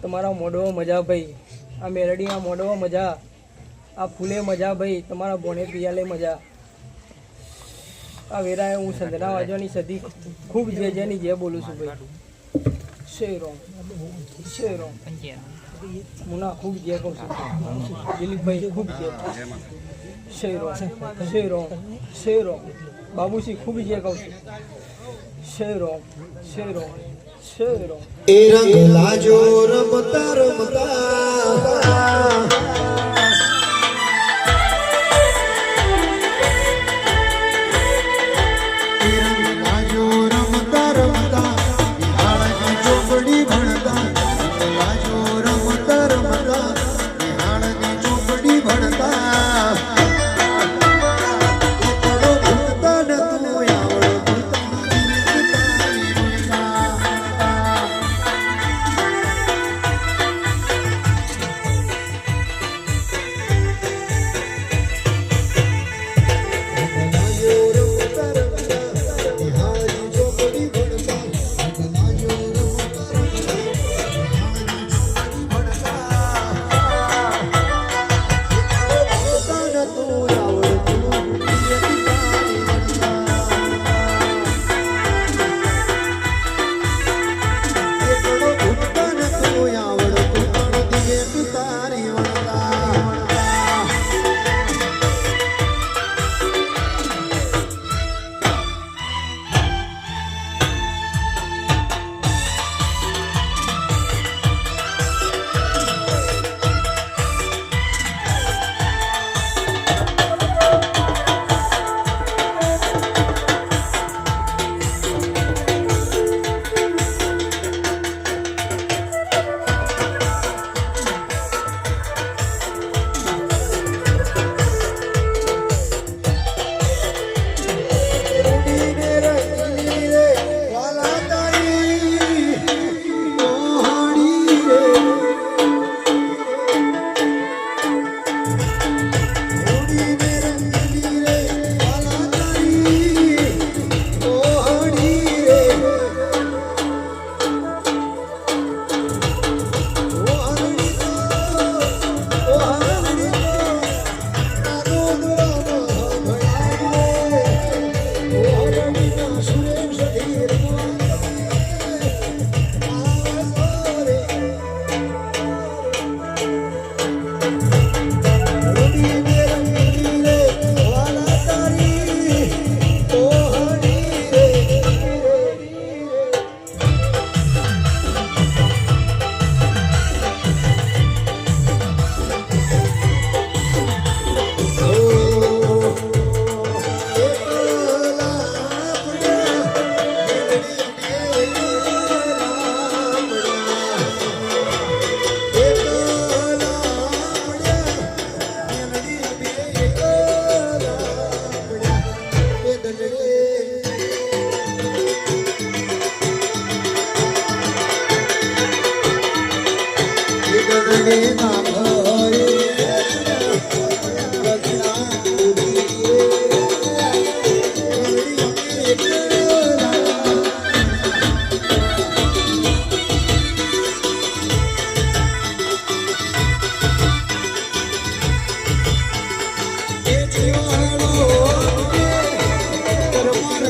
તમારા મોઢો મજા ભાઈ, આ મેરડીના મોઢો મજા, આ ફૂલે મજા ભાઈ, તમારા બોને પિયાલે મજા. આ વેરાએ હું સંધના વાજવાની સદી ખૂબ જેની જે બોલું છું ભાઈ. શેરો શેરો મુના ખૂબ જે કહું છું દિલીપભાઈ ખૂબ જે. શેરો શેરો શેરો બાબુસી ખૂબ જે કહું છું. શેરો શેરો શેરો એ રંગ લાજો રમતા રમતા એક તારી વણતા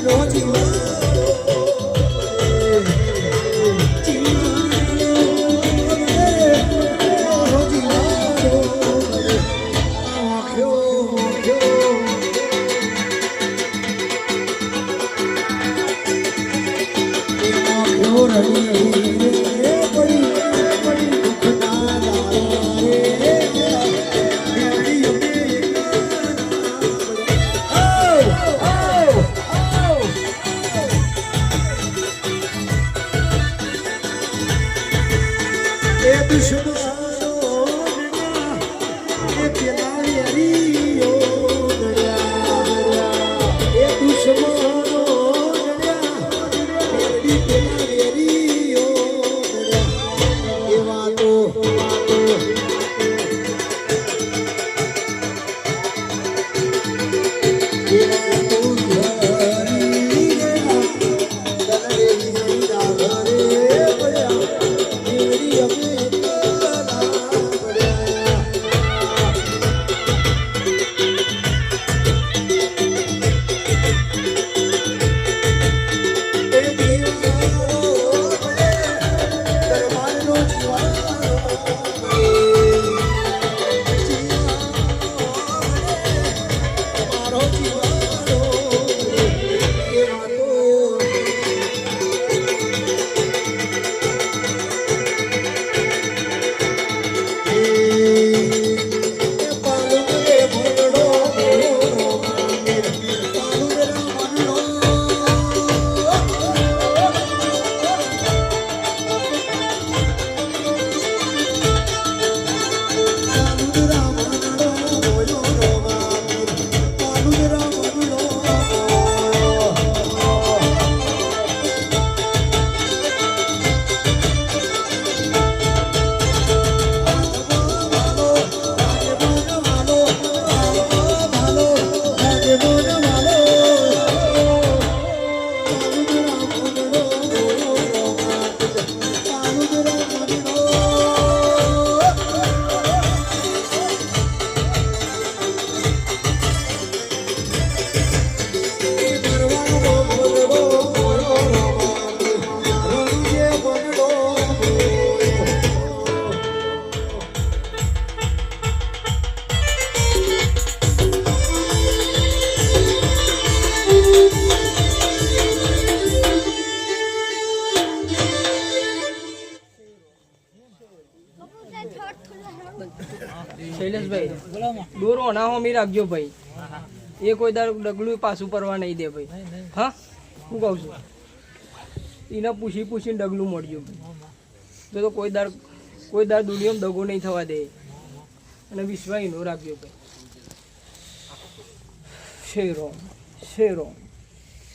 રોજી શૈલેષભાઈ દોરો ના હોમી રાખજો ભાઈ, એ કોઈ દાર ડગલું પાછું પરવા નહીં દે ભાઈ. હા હું કહું છું, એને પૂછીને ડગલું મળજો ભાઈ, તો કોઈ દાર દુનિયામાં દગો નહીં થવા દે, અને વિશ્વાસ એનો રાખજો ભાઈ.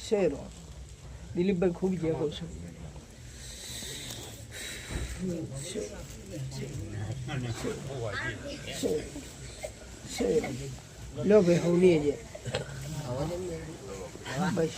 શેરો દિલીપભાઈ ખૂબ જે કહું છું. લો ભાઈ હવલી છે બસ.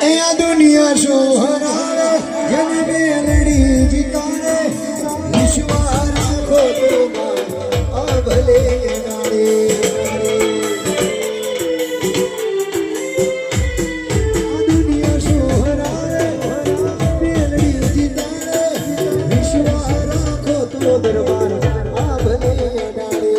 એ આ દુનિયા શોહરાવે જેને મેલડી જીતાડે, વિશ્વા રાખો તો આ ભલે નાડે. આ દુનિયા શોહરાવે મેલડી જીતાડે, વિશ્વા રાખો તો દરબાર આ ભલે નાડે.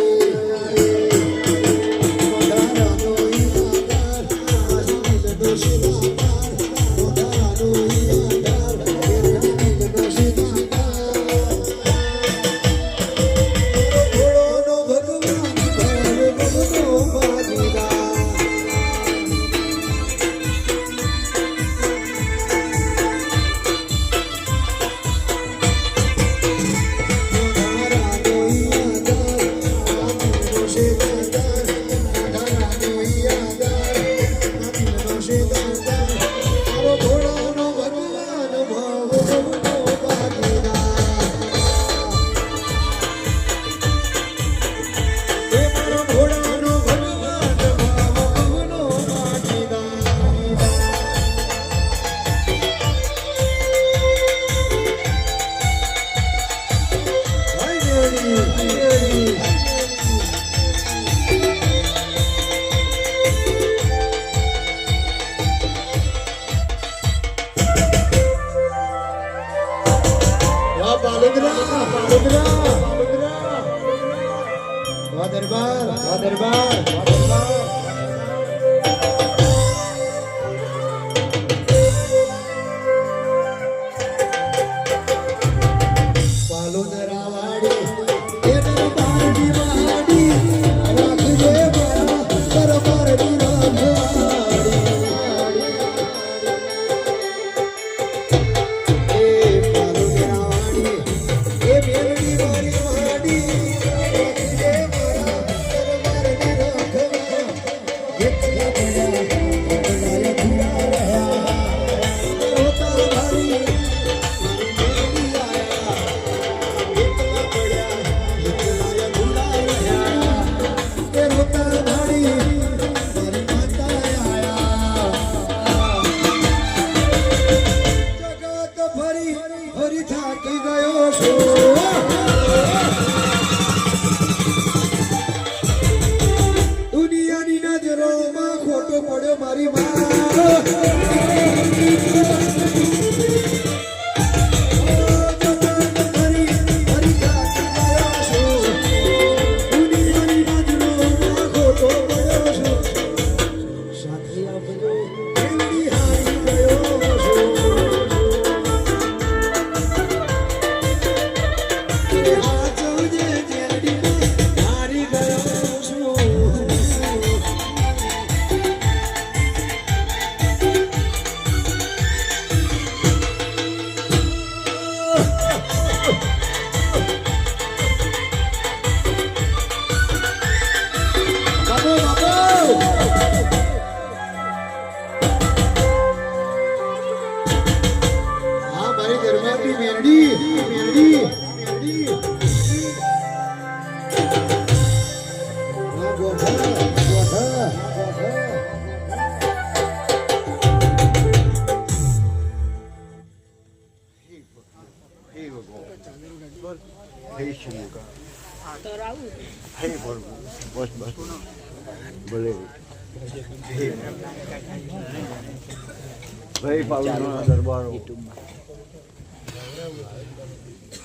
ભાઈ પાવનો દરબારો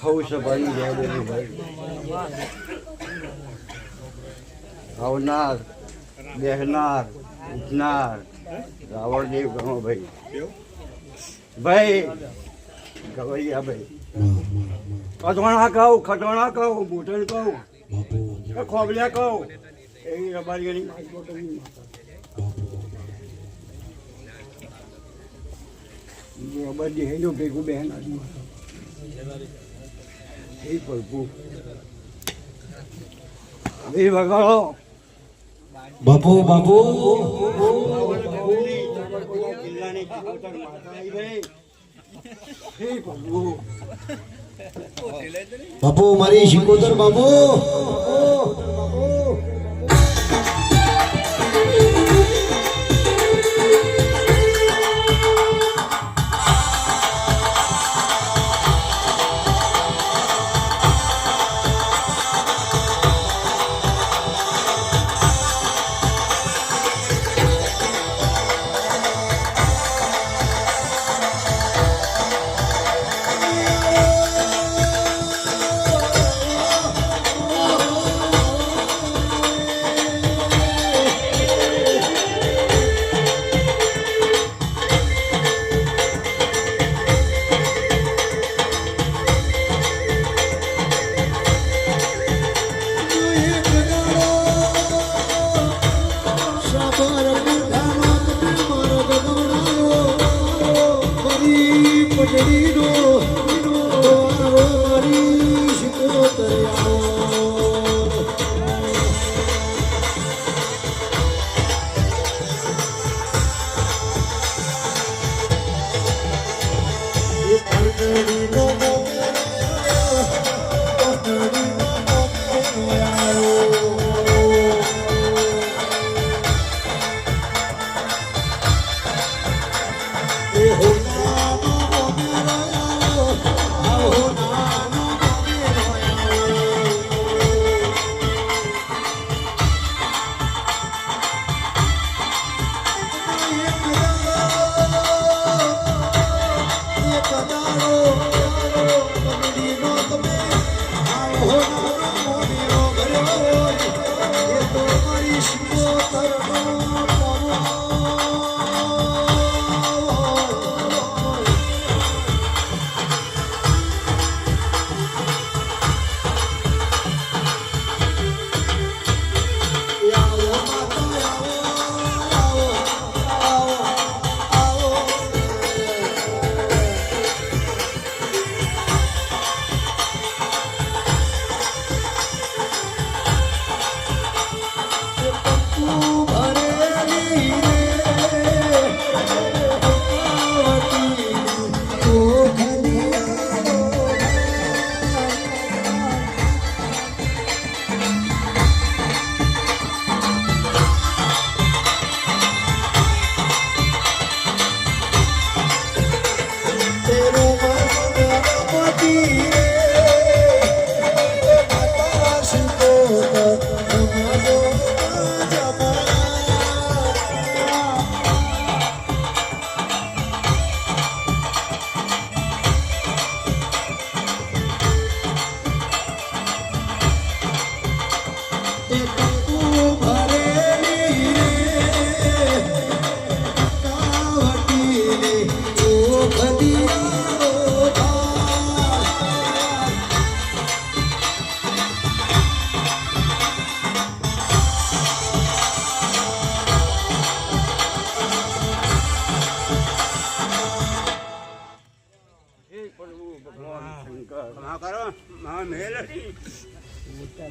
હઉસ ભાઈ જય ભાઈ આવનાર બેહનાર ઉઠનાર રાવણદેવ ગણો ભાઈ ભાઈ ગવૈયા ભાઈ ખટોણા કહું બુટન કહું કે ખોબલ્યા કહું એવી રબારીઓની બધી હેજો ભેગું બહેન એ પડવું એ વગાડો બાપુ બાપુ જિલ્લાની ચિકોતર માતા આવી ગઈ એ પડવું બાપુ મારી શિકોતર બાપુ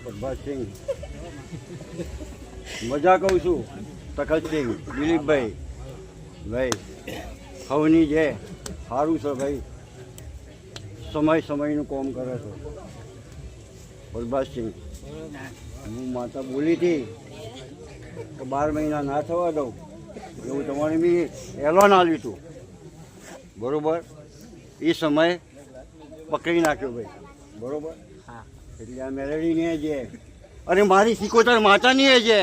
પ્રભાતસિંહ મજા કહું છું તખતસિંહ દિલીપભાઈ ભાઈ સૌની જે સારું છે ભાઈ સમયનું કામ કરે છે પ્રભાતસિંહ હું માતા બોલી હતી કે 12 મહિના ના થવા દઉં એવું તમારે મેં એલાન આપ્યું હતું બરાબર એ સમય પકડી નાખ્યો ભાઈ બરાબર એટલે આ મેલેડીની છે અને મારી સિકોતર માતાની છે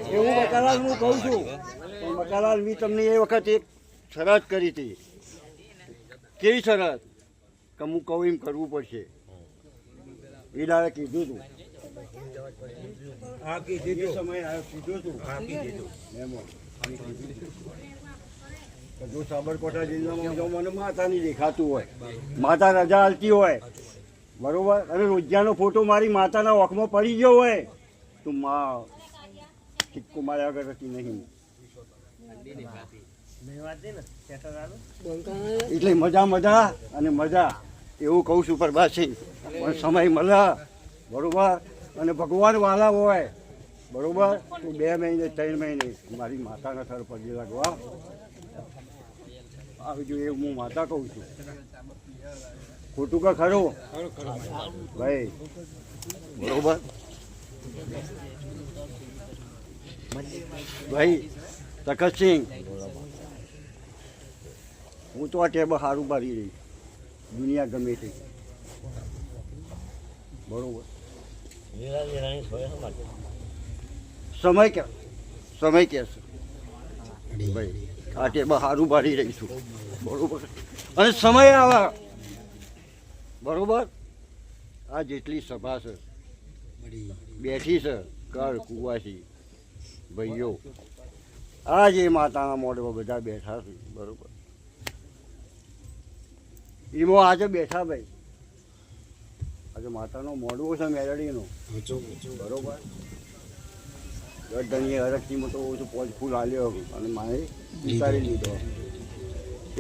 એવું મકાલાલ હું કહું છું પણ મકાલાલ મેં તમને એ વખત એક શરત કરી હતી કેવી શરત કે હું કહું એમ કરવું પડશે. એ દાડે કીધું હતું, એ સમયે કીધું હતું એમાં. જો સાબરકાંઠા જિલ્લામાં જો મને માતા નહીં દેખાતું હોય, માતા રજા હાલતી હોય, બરોબર, અને રોજિયાનો ફોટો મારી માતાના ઓખમાં પડી ગયો હોય તો માં સિક્કો માર્યા વગર હતી નહીં. એટલે મજા અને મજા એવું કહું છું પ્રભાતસિંહ. પણ સમય મળે, બરોબર, અને ભગવાન વાલા હોય, બરોબર, તો 2 મહિને 3 મહિને મારી માતાના થર પગે લાગવા આવજો એવું હું માતા કહું છું. ખોટું કે ખરું ભાઈ? બરોબર ભાઈ તખતસિંહ, હું તો આ ટેબ સારું બારી રહી દુનિયા ગમે તે, બરોબર. સમય કે છે ભાઈ, આ ટેબ સારું બારી રહી છું, બરોબર. અને સમય આવે, બરોબર. આ જેટલી સભા છે બેઠી છે કર કુવાસી ભાઈઓ, આ જે માતાના મોઢમાં બધા બેઠા છે, બરોબર. એમાં આજે બેઠા ભાઈ, આજે માતાનો મોઢવો છે મેલડીનો, બરોબર. ગઢની હરકતીમાં તો ઓછું 5 ફૂલ આલ્યો અને મારે વિચારી લીધો.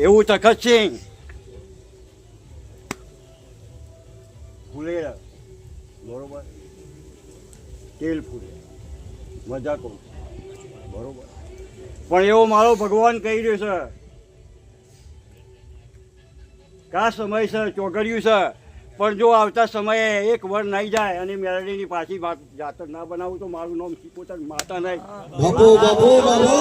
એવું તખતસિંહ ફૂલે, બરોબર, તેલ ફૂલે, મજા કહું, બરોબર. પણ એવો મારો ભગવાન કહી રહ્યો છે કા સમય છે ચોગડ્યું છે, પણ જો આવતા સમયે 1 વર્ષ નહીં જાય અને મેલડીની પાછી જાતક ના બનાવું તો મારું નામ સિકોતર માતા નહીં. બાપુ બાપુ બાપુ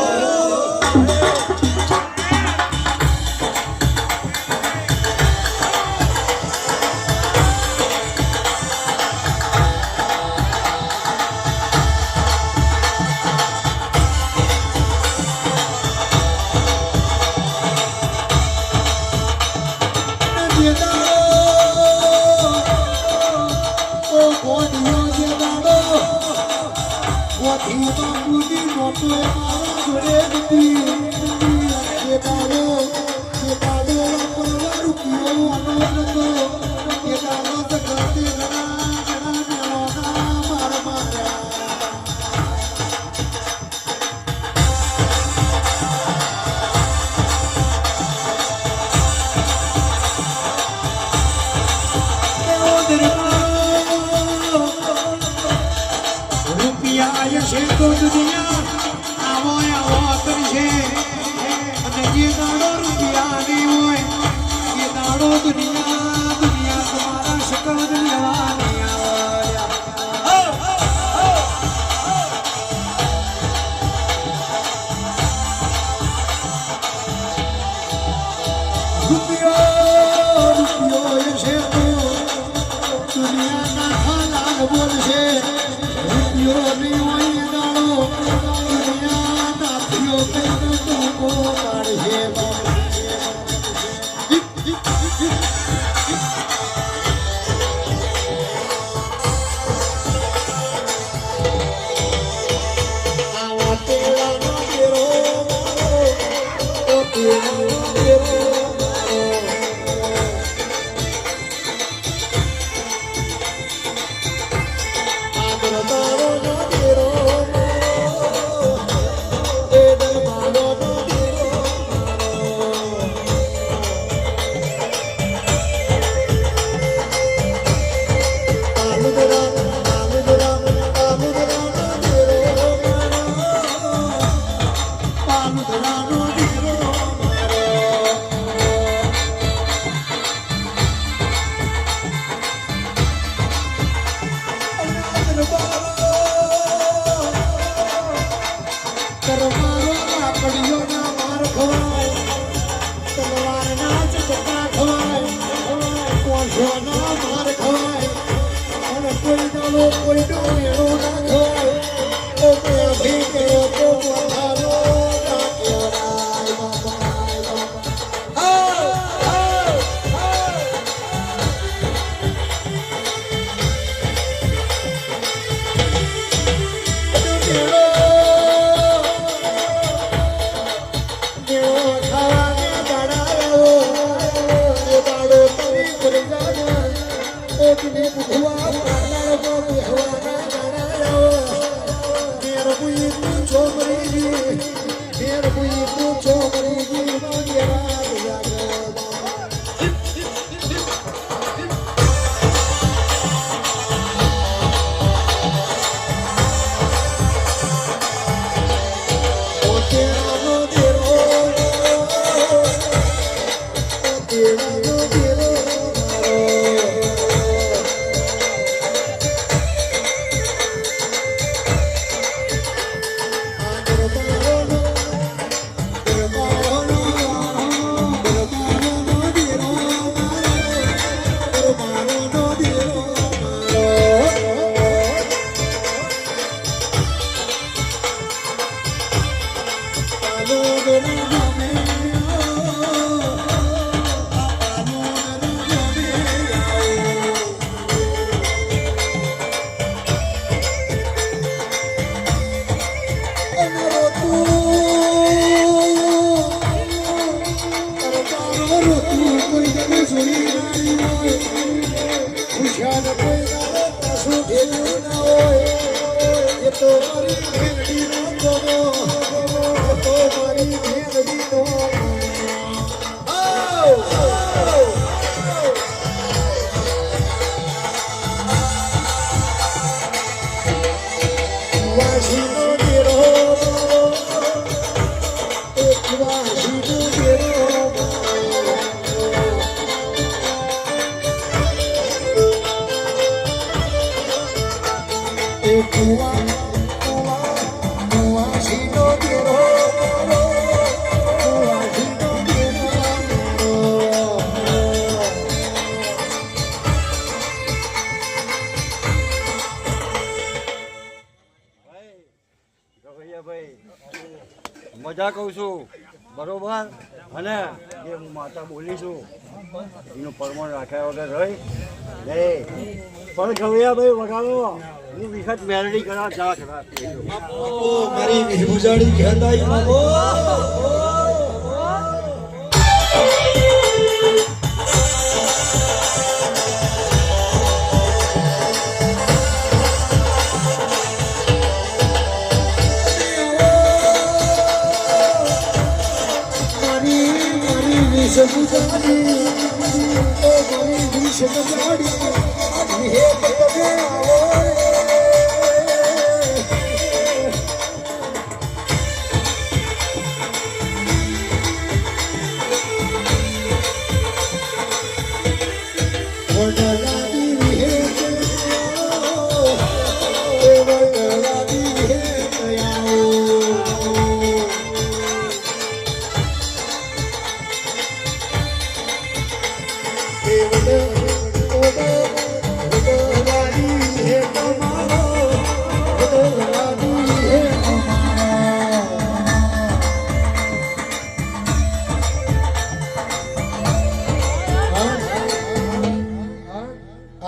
કોકને બુધવા પારનાળ કો બેહવાના ગાણા આવો મેર બુઈ તું છોકરીજી મેર બુઈ તું છોકરીજી મોગેરા મજા કહું છું બરોબર અને જે હું માતા બોલી છું એનું પરમાણ રાખ્યા વગર રહી લે પણ ગવૈયાભાઈ વગાડો હું વિખત મેલડી કરા ચા ખરા મારી વિભુજાડી કહેતાઈ બાબો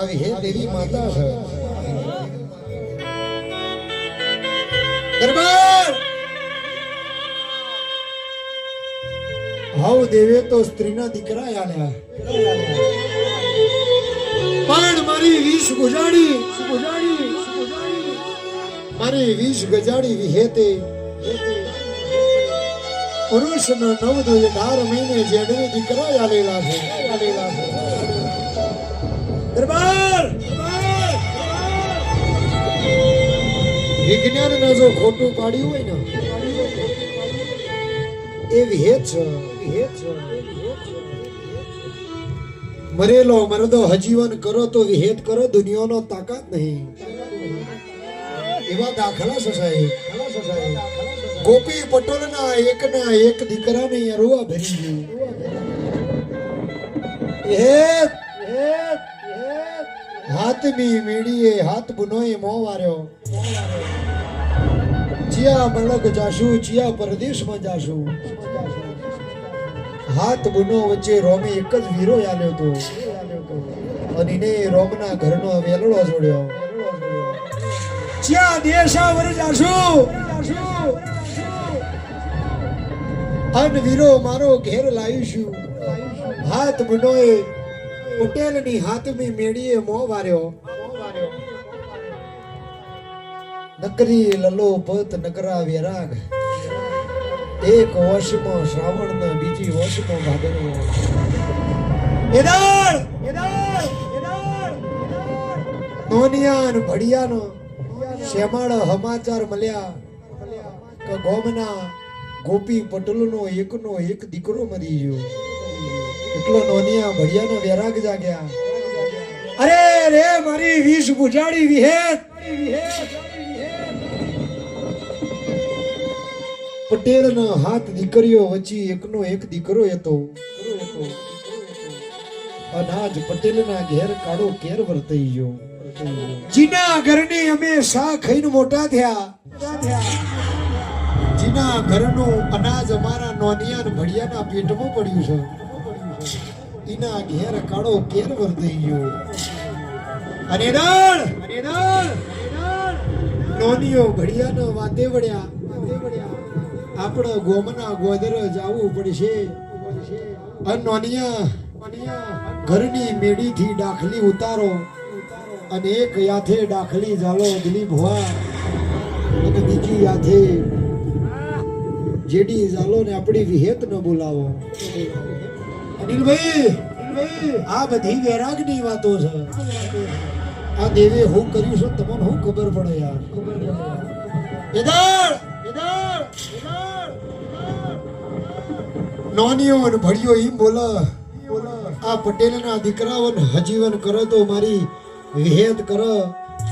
આવી હે દેવી માતા છે દરબાર હાઉ દેવે તો સ્ત્રીના દીકરા આલ્યા પણ મારી વીસ ગુજાડી મારી વીસ ગજાડી વિહેતે પુરુષનો 9 દોય 12 મહિને જેડને દીકરા આલેલા છે દરબાર વિજ્ઞાન ને જો ખોટું પાડ્યું હોય ને એ વિહેત છે મરેલો મરદો હજીવન કરો તો વિહેત કરો દુનિયાનો તાકાત નહીં એવા દાખલા છે સાહેબ ગોપી પટોલના એકના એક દીકરાને અરુવા ભરી ગયું હાથની મીડીએ હાથ બુનોએ મોં વાર્યો ચિયા મલક જાશું ચિયા પરદેશમાં જાશું હાથ બુનો વચ્ચે રોમે એક જ વીરો આલ્યો તો અને એને રોમના ઘરનો વેલડો જોડ્યો ચિયા દેશાવર જાશું અન વીરો મારો ઘેર લાવીશું હાથ બુનોએ પટેલની હાથમી મેળીએ મોં વાર્યો નકરી લલો પત નકરા વેરાગ એક વર્ષમાં શ્રાવણ ને બીજી વર્ષમાં ભાદરવો એદાળ નોનિયાન ભડિયાનો શ્યામાળ સમાચાર મળ્યા કે ગોમના ગોપી પટલનો એકનો એક દીકરો મરી ગયો એટલો નોનિયા ભડિયાનો વેરાગ જાગ્યા અરે રે મારી વીસ બુજાડી વિહેત પટેલનો હાથ દીકરીઓ વચ્ચે એકનો એક દીકરો હતો અનાજ પટેલના ઘેર કાળો કેર વર્તાઈ ગયો જીના ઘરની અમે શા ખાઈને મોટા થયા જીના ઘરનું અનાજ અમારા નોનિયા ભડિયાના પેટમાં પડ્યું છે ઈના ઘેર કાળો કેર વર્તાઈ ગયો અને દાળ નોનિયો ભડિયાનો વાતે વળ્યા આપણો ગોમના ગોદર જાવું પડશે નોનિયા ઘરની મેડીથી ડાખલી ઉતારો અને એક યાથે ડાખલી જાલો દિલીપ હોવા અને બીજી યાથે જેડી જાલો ને આપણી વિહેત ન બોલાવો અનિલભાઈ આ બધી વૈરાગની વાતો છે આ દેવે હું કર્યું છે તમને હું ખબર પડે યાર નોનિયો ને ભડિયો ઈમ બોલે આ પટેલના દીકરાઓને હજીવન કરો તો મારી વિહેત કરો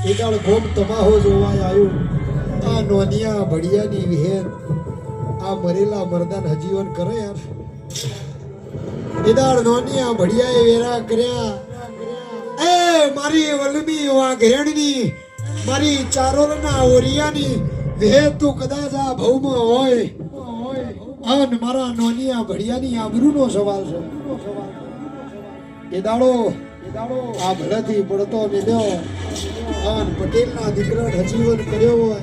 એદાળ ગોમ તમાહો જોવાય આવ્યું આ નોનિયા ભડિયાની વિહેત આ મરેલા મરદાન હજીવન કરે યાર એદાળ નોનિયા ભડિયાએ વેરા કર્યા એ મારી વલમી વા ઘરેણની મારી ચારોલના ઓરિયાની વિહેત તું કદાચ આ ભવમાં હોય અન મારા નોનિયા ભડિયાની આબરૂનો સવાલ છે એ દાડો આ ભલેથી પડતો નીલ્યો અન પટેલના દીકરા હજીવન કર્યો હોય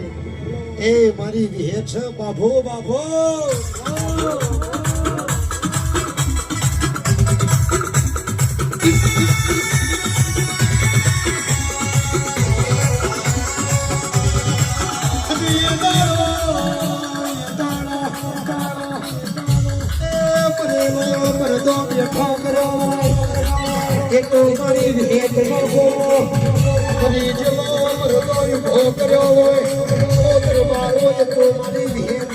એ મારી વિહેત છે બાભો એક તો મારી વિહેત કર્યો હોય મારો એક તો મારી વિહેત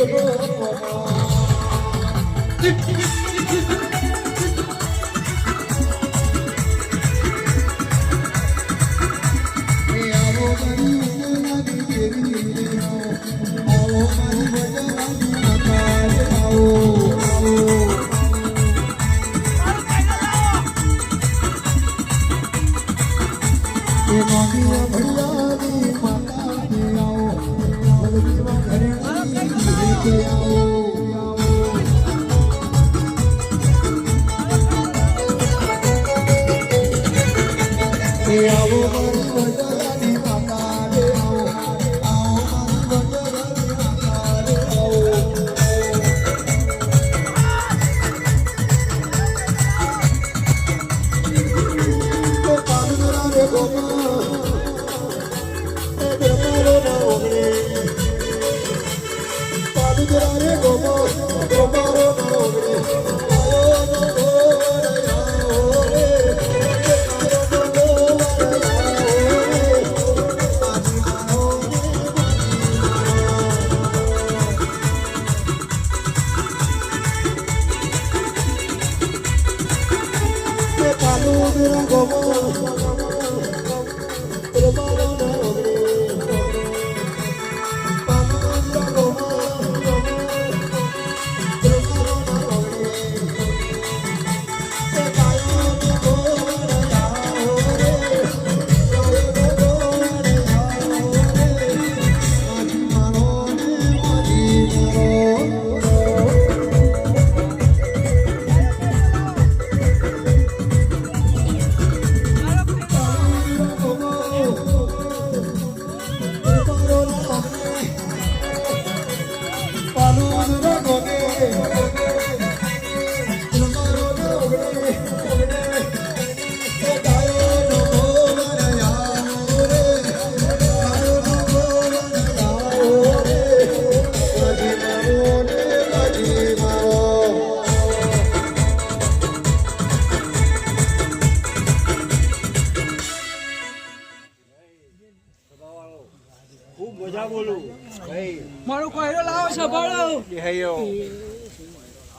મજા બોલું ભાઈ મારો કોયડો લાવો સભાળો હૈયો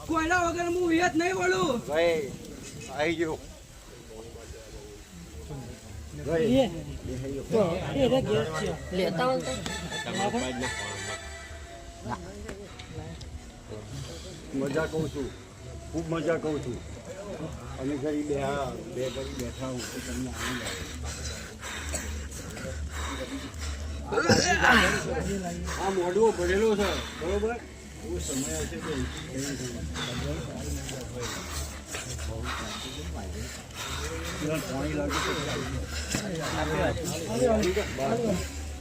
કોયડા વગર હું વિયત નહીં બોલું ભાઈ આવી ગયો ભાઈ મજા કહું છું ખૂબ મજા કહું છું અમે ઘરી બે ઘરી બેઠા હું તો તમને આ મોઢું ભરેલો છે બરોબર એવો સમય હશે કે પાણી લાગે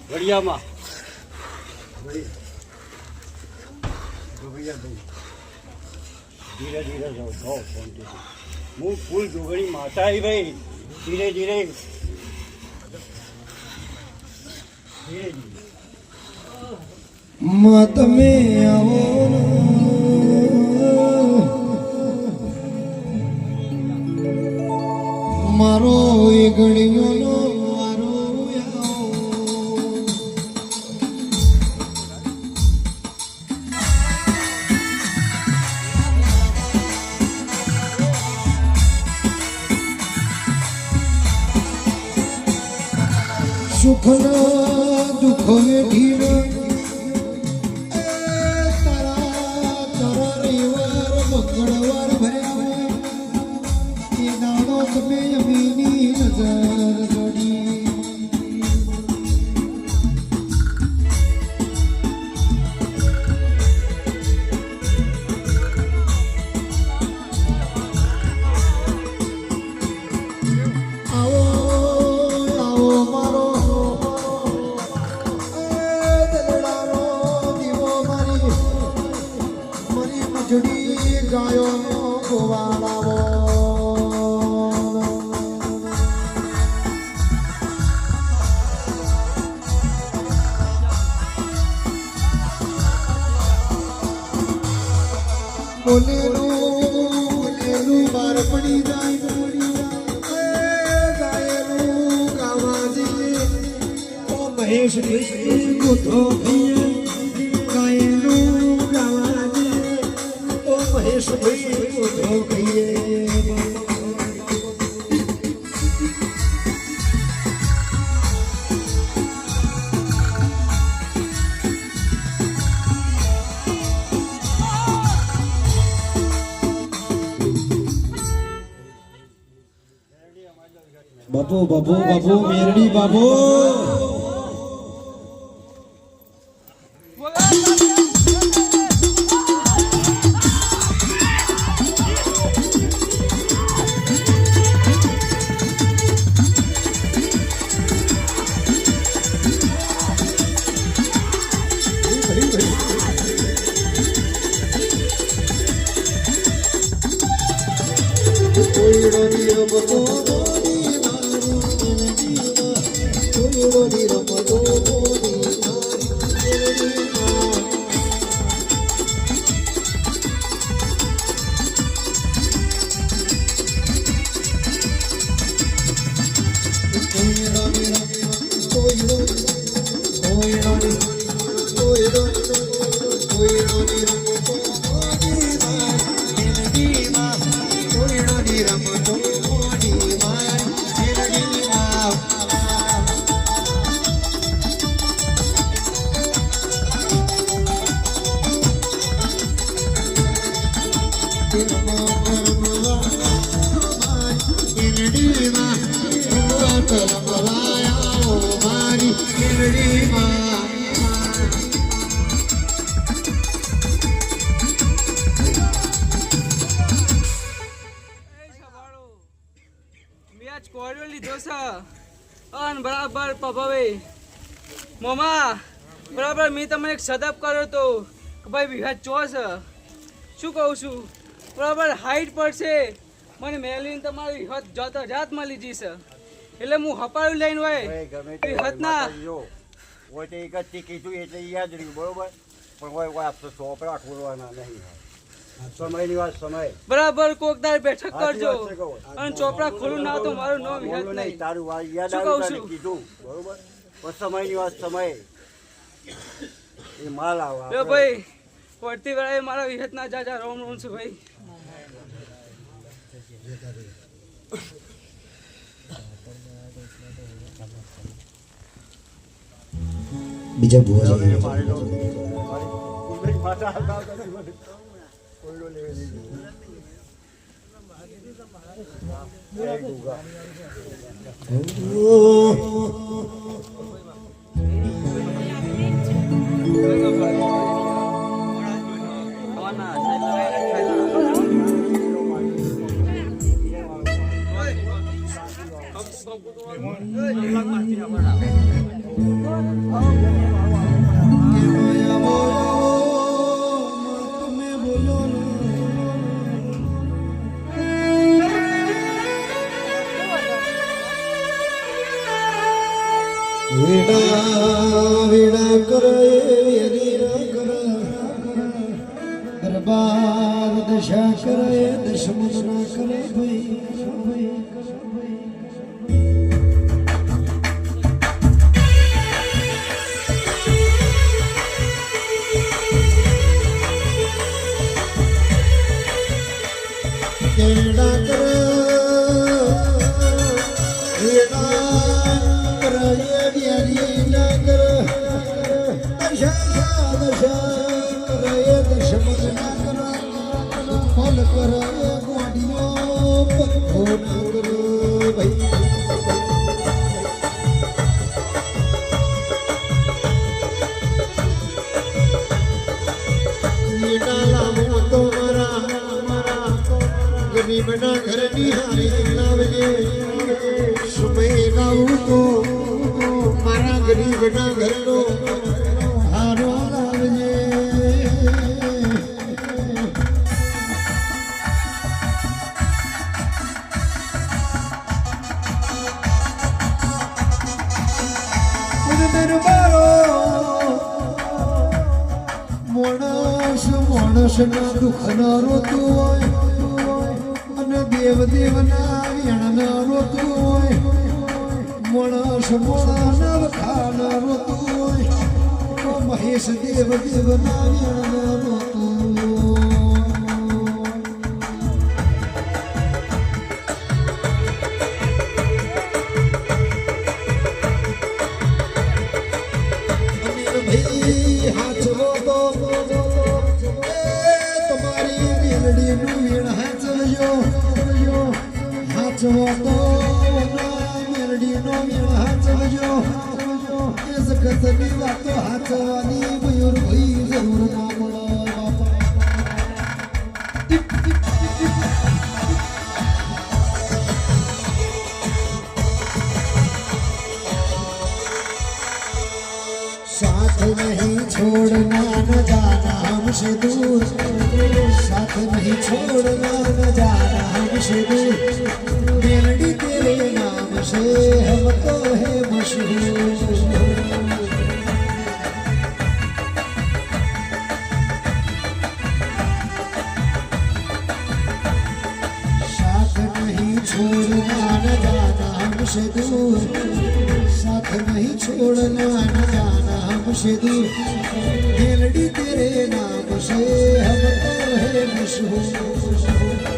ઘડિયામાં ધીરે ધીરે જાઓ શાંતિથી હું ફૂલ જોગણી માતા આવી ભાઈ ધીરે ધીરે તમે આવો મારો એ ઘડીઓનો વારો આવો સુખના દુઃખ વેઠીને તારા રવિવાર મંગળવાર ભર્યા એ દાડો તમે અમીની નજર જોડી ગાયોનો ગોવાળાવો બોલેલું બાર પડી જાય ગાયેલું ગાવાજી ઓ મહેશ ગોથો ગાયેલું ગાવાજી ઓ મહેશ ગોથો કહીએ બાપુ બાપુ બાપુ મેરડી બાપુ બરાબર પભાવે મોમા બરાબર મેં તમને એક સદપ કર્યો તો કે ભાઈ વિવાદ ચોસ શું કહું છું બરાબર હાઈટ પડશે મને મેલીને તમારી વિવાદ જાત જાત મળી જશે એટલે હું હપાયું લઈને હોય વિવાદના હોય તો એક જ કીધું એટલે યાદ રહ્યું બરોબર પણ હોય કોઈ આપતો ચોપડા ખોલવાના નહીં સમયની વાત સમય બરાબર કોકદાર બેઠક કરજો અને ચોપડા ખોલું ના તો મારું નામ યાદ નહીં તારું વાત યાદ શું કહું છું કીધું બરોબર પણ સમયની વાત સમય એ માલ આવે એ ભાઈ પડતી વેળાએ મારા વિહતના જાજા રોમ રોમ છે ભાઈ. બીજા ભુવા મારી લો મારી માતા આવતા કોઈલો લેવે દીધું વીણા વીણા કરે વીરા કરે બરબાદ દશા કરે દશમન ના કરે ભાઈ કેડા કરે ગરીબના ઘરની હારી લાવજે સમય ગાવું તો મારા ગરીબના ઘરનો હારો લાવજે દરબારો માણસના દુઃખના રોતું હોય અને દેવ દેવના વિણના રોતું હોય માણસ મોણાના વખાના રોતું હોય તો મહેશ દેવ દેવના વિણના રોતું ભાઈ હાચવો તો તમારી મેલડીનું વીણ હાચવજો હાચવો તો મેલડીનો વીણ હાચવજો એ જગતની વાતો હાચવાની મયુર ભાઈ જરૂર ના મળે બાપા साथ नहीं छोड़ना न जाना हमसे दूर साथ नहीं छोड़ना न जाना हमसे दूर मेलडी तेरे नाम से हम तो है मशहूर साथ नहीं छोड़ना न जाना हमसे दूर साथ नहीं छोड़ना न जाना हमसे दूर मेलडी तेरे नाम से हम तो है मशहूर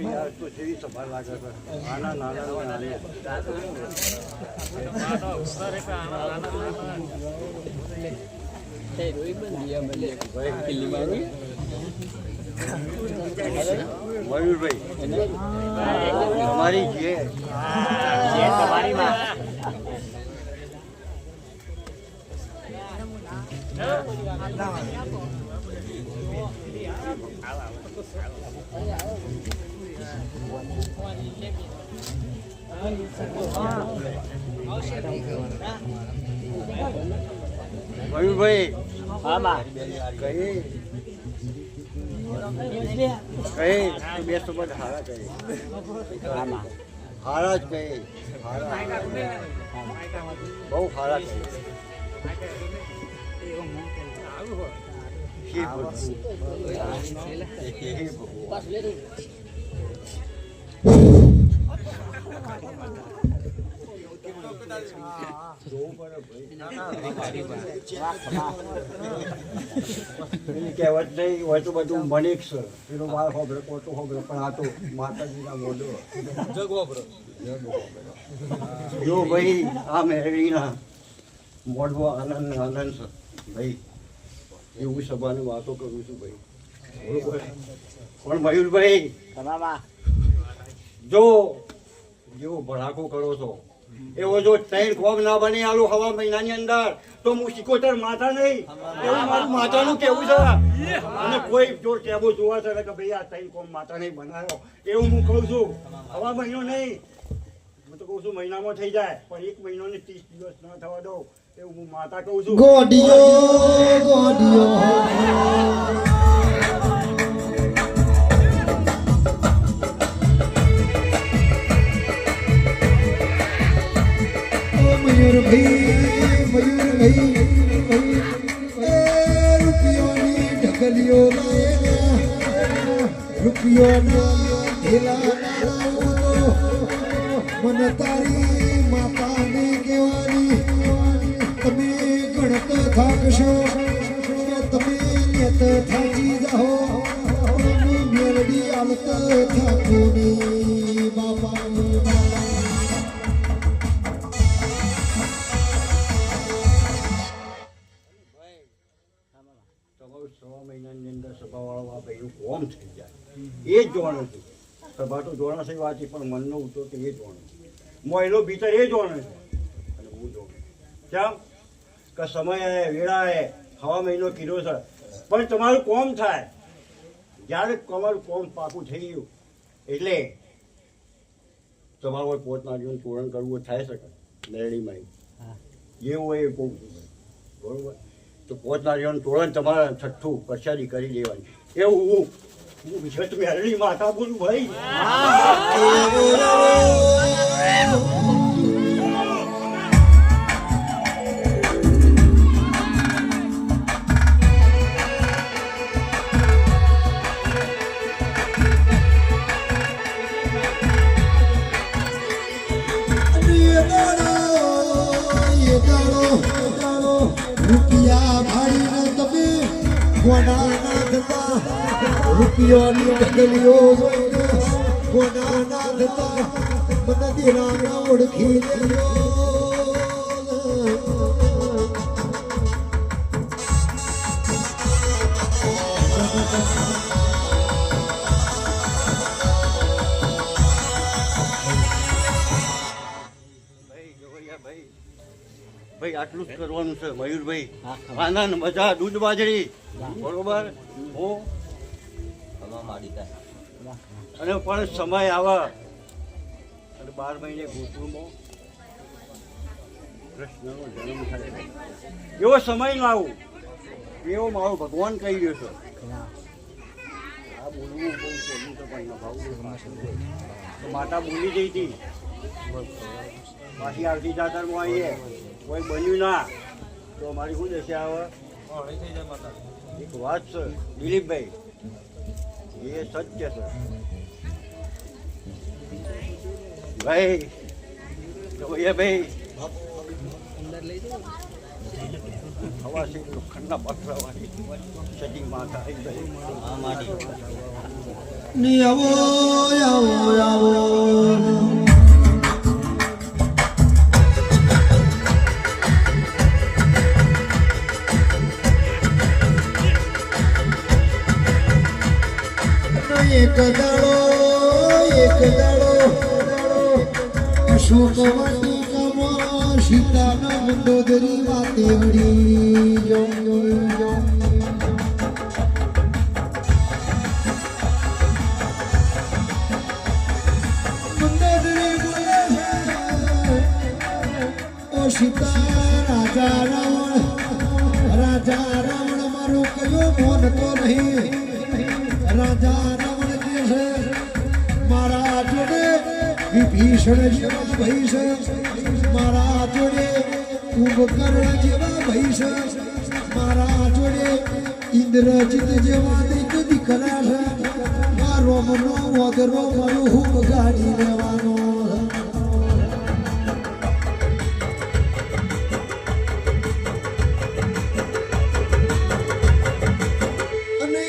યાર તો જેવી સભા લાગે છે આના નાના મયુરભાઈ તમારી જે તમારી માં મયુરભાઈ કઈ બેસ્ટ બધા હારા કહે હારા જ કહે બહુ હારા કહે કહેવત નહીં હોય તો બધું મણિક છે એનો વાળ હોબરે કોટું હોબરે પણ આ તો માતાજીના મોઢો જો ભાઈ આ મેળવીના મોઢમાં આનંદ છે ભાઈ એવું સભાની વાતો કરું છું ભાઈ બરોબર પણ મયુરભાઈ જો જેવો ભડાકો કરો છો એવો જો ત્રણ ખોબ ના બની આલું હવા મહિનાની અંદર તો હું 71 માથા નહીં એવું મારું માથાનું કેવું છે અને કોઈ જો ટેબો જોવા છે કે ભાઈ આ ત્રણ ખોબ માથા નહીં બનાવ્યો એવું હું કહું છું હવા મહિનો નહીં હું તો કહું છું મહિનામાં થઈ જાય પણ 1 મહિનો ને 30 દિવસ ના થવા દો એવું હું માતા કહું છું ગોડિયો મયુર ભાઈ રૂપિયોની ઢગલીઓ રૂપિયોના ઢેલા મને તારી માતાને કહેવાની તમે ગણત થાકશો તમે નેત થાકી જાઓ મેળવી આલત થાકુની બાપાની તમારું 6 મહિનાની અંદર સભાવાળો આ ભાઈનું કોમ થઈ જાય એ જ જોવાનું છે સભા તો જોણા છે વાત પણ મનનો ઉતરો તો એ જોવાનું છે મોયલો ભીતર એ જોવાનું છે અને હું જોવાનું કેમ કે સમય વેળાએ હવા મહિનો કીધો છે પણ તમારું કોમ થાય જ્યારે તમારું કોમ પાકું થઈ ગયું એટલે તમારું પોતના જીવન તોરણ કરવું થાય શકે મેળીમાં જેવું હોય એ કહું છું બરોબર તો પોતના જીવન તોરણ તમારે છઠ્ઠું પ્રસાદી કરી દેવાની એવું હું વિશેષ મેળવી માતા બોલું ભાઈ રૂપિયા ભાડીને તમે ગોના ના થતા રૂપિયાની ઢગલીઓ જોઈને ગોના ના થતા મને દિલાના ઓળખી લેજો ભાઈ આટલું જ કરવાનું છે મયુરભાઈ આનંદ મજા દૂધ બાજરી બરોબર હું અને પણ સમય આવે અને 12 મહિને ગોકુળમાં કૃષ્ણનો જન્મ થાય એવો સમય ના આવું એવો મારો ભગવાન કહી રહ્યો છે આ બોલવું બહુ સહેલું છે પણ માતા બોલી જઈ હતી પાછી આવતી જાતરમાં આવીએ કોઈ બન્યું ના તો અમારી શું દશા આવે એક વાત છે દિલીપભાઈ એ સત્ય છે ભાઈ તો એ ભાઈ હવા છે લોખંડના પથરાવાની સજી માતા આવી ગઈ ની આવો આવો આવો એક દાડો અશોક વાટિકામાં સીતાના મંદોદરી વાતે વળી મંદોદરી બોલે ઓ સીતા રાજા રાવણ મારો કયો મોન તો નહીં રાજા મારા જોડે વિભીષણ જેવા ભાઈ છે મારા જોડે કુંભકર્ણ જેવા ભાઈ છે મારા જોડે ઇન્દ્રજીત જેવા કદી કલાશ આ રોમનો વદરો મારું હુક ગાડી લેવાનો અને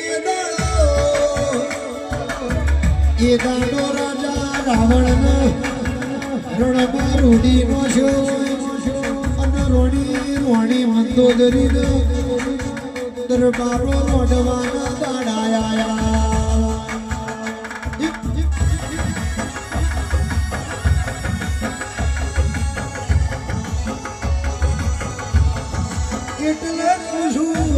એ દાડો રાજા રાવણનો રણમાં રૂડીનો છો અને રોણી મંદોદરીનો દરબારો રોડવાના દાડાયા એટલે શું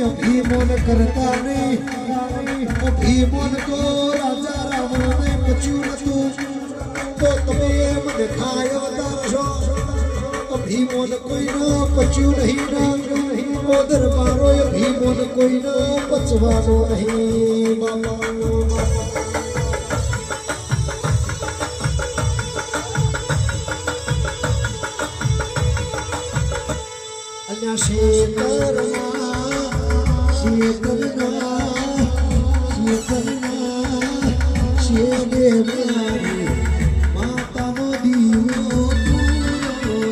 અભિમાન કરતા નહીં અભિમાન તો રાજા રાવણને પચ્યું નતું તો તમે મને ખાય અવતારશો અભિમાન કોઈનો પચ્યું નહીં ઓ દરબારો અભિમાન કોઈનો પચવાનો નહીં બાપા અલ્યા શેરે મારી માતાનો દીવો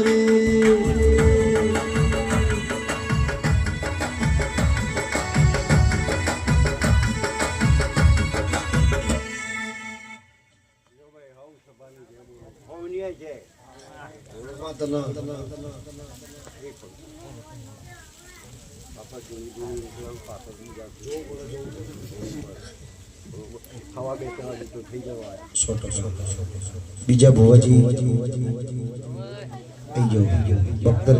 રે બીજા ભુવાજી બખ્તર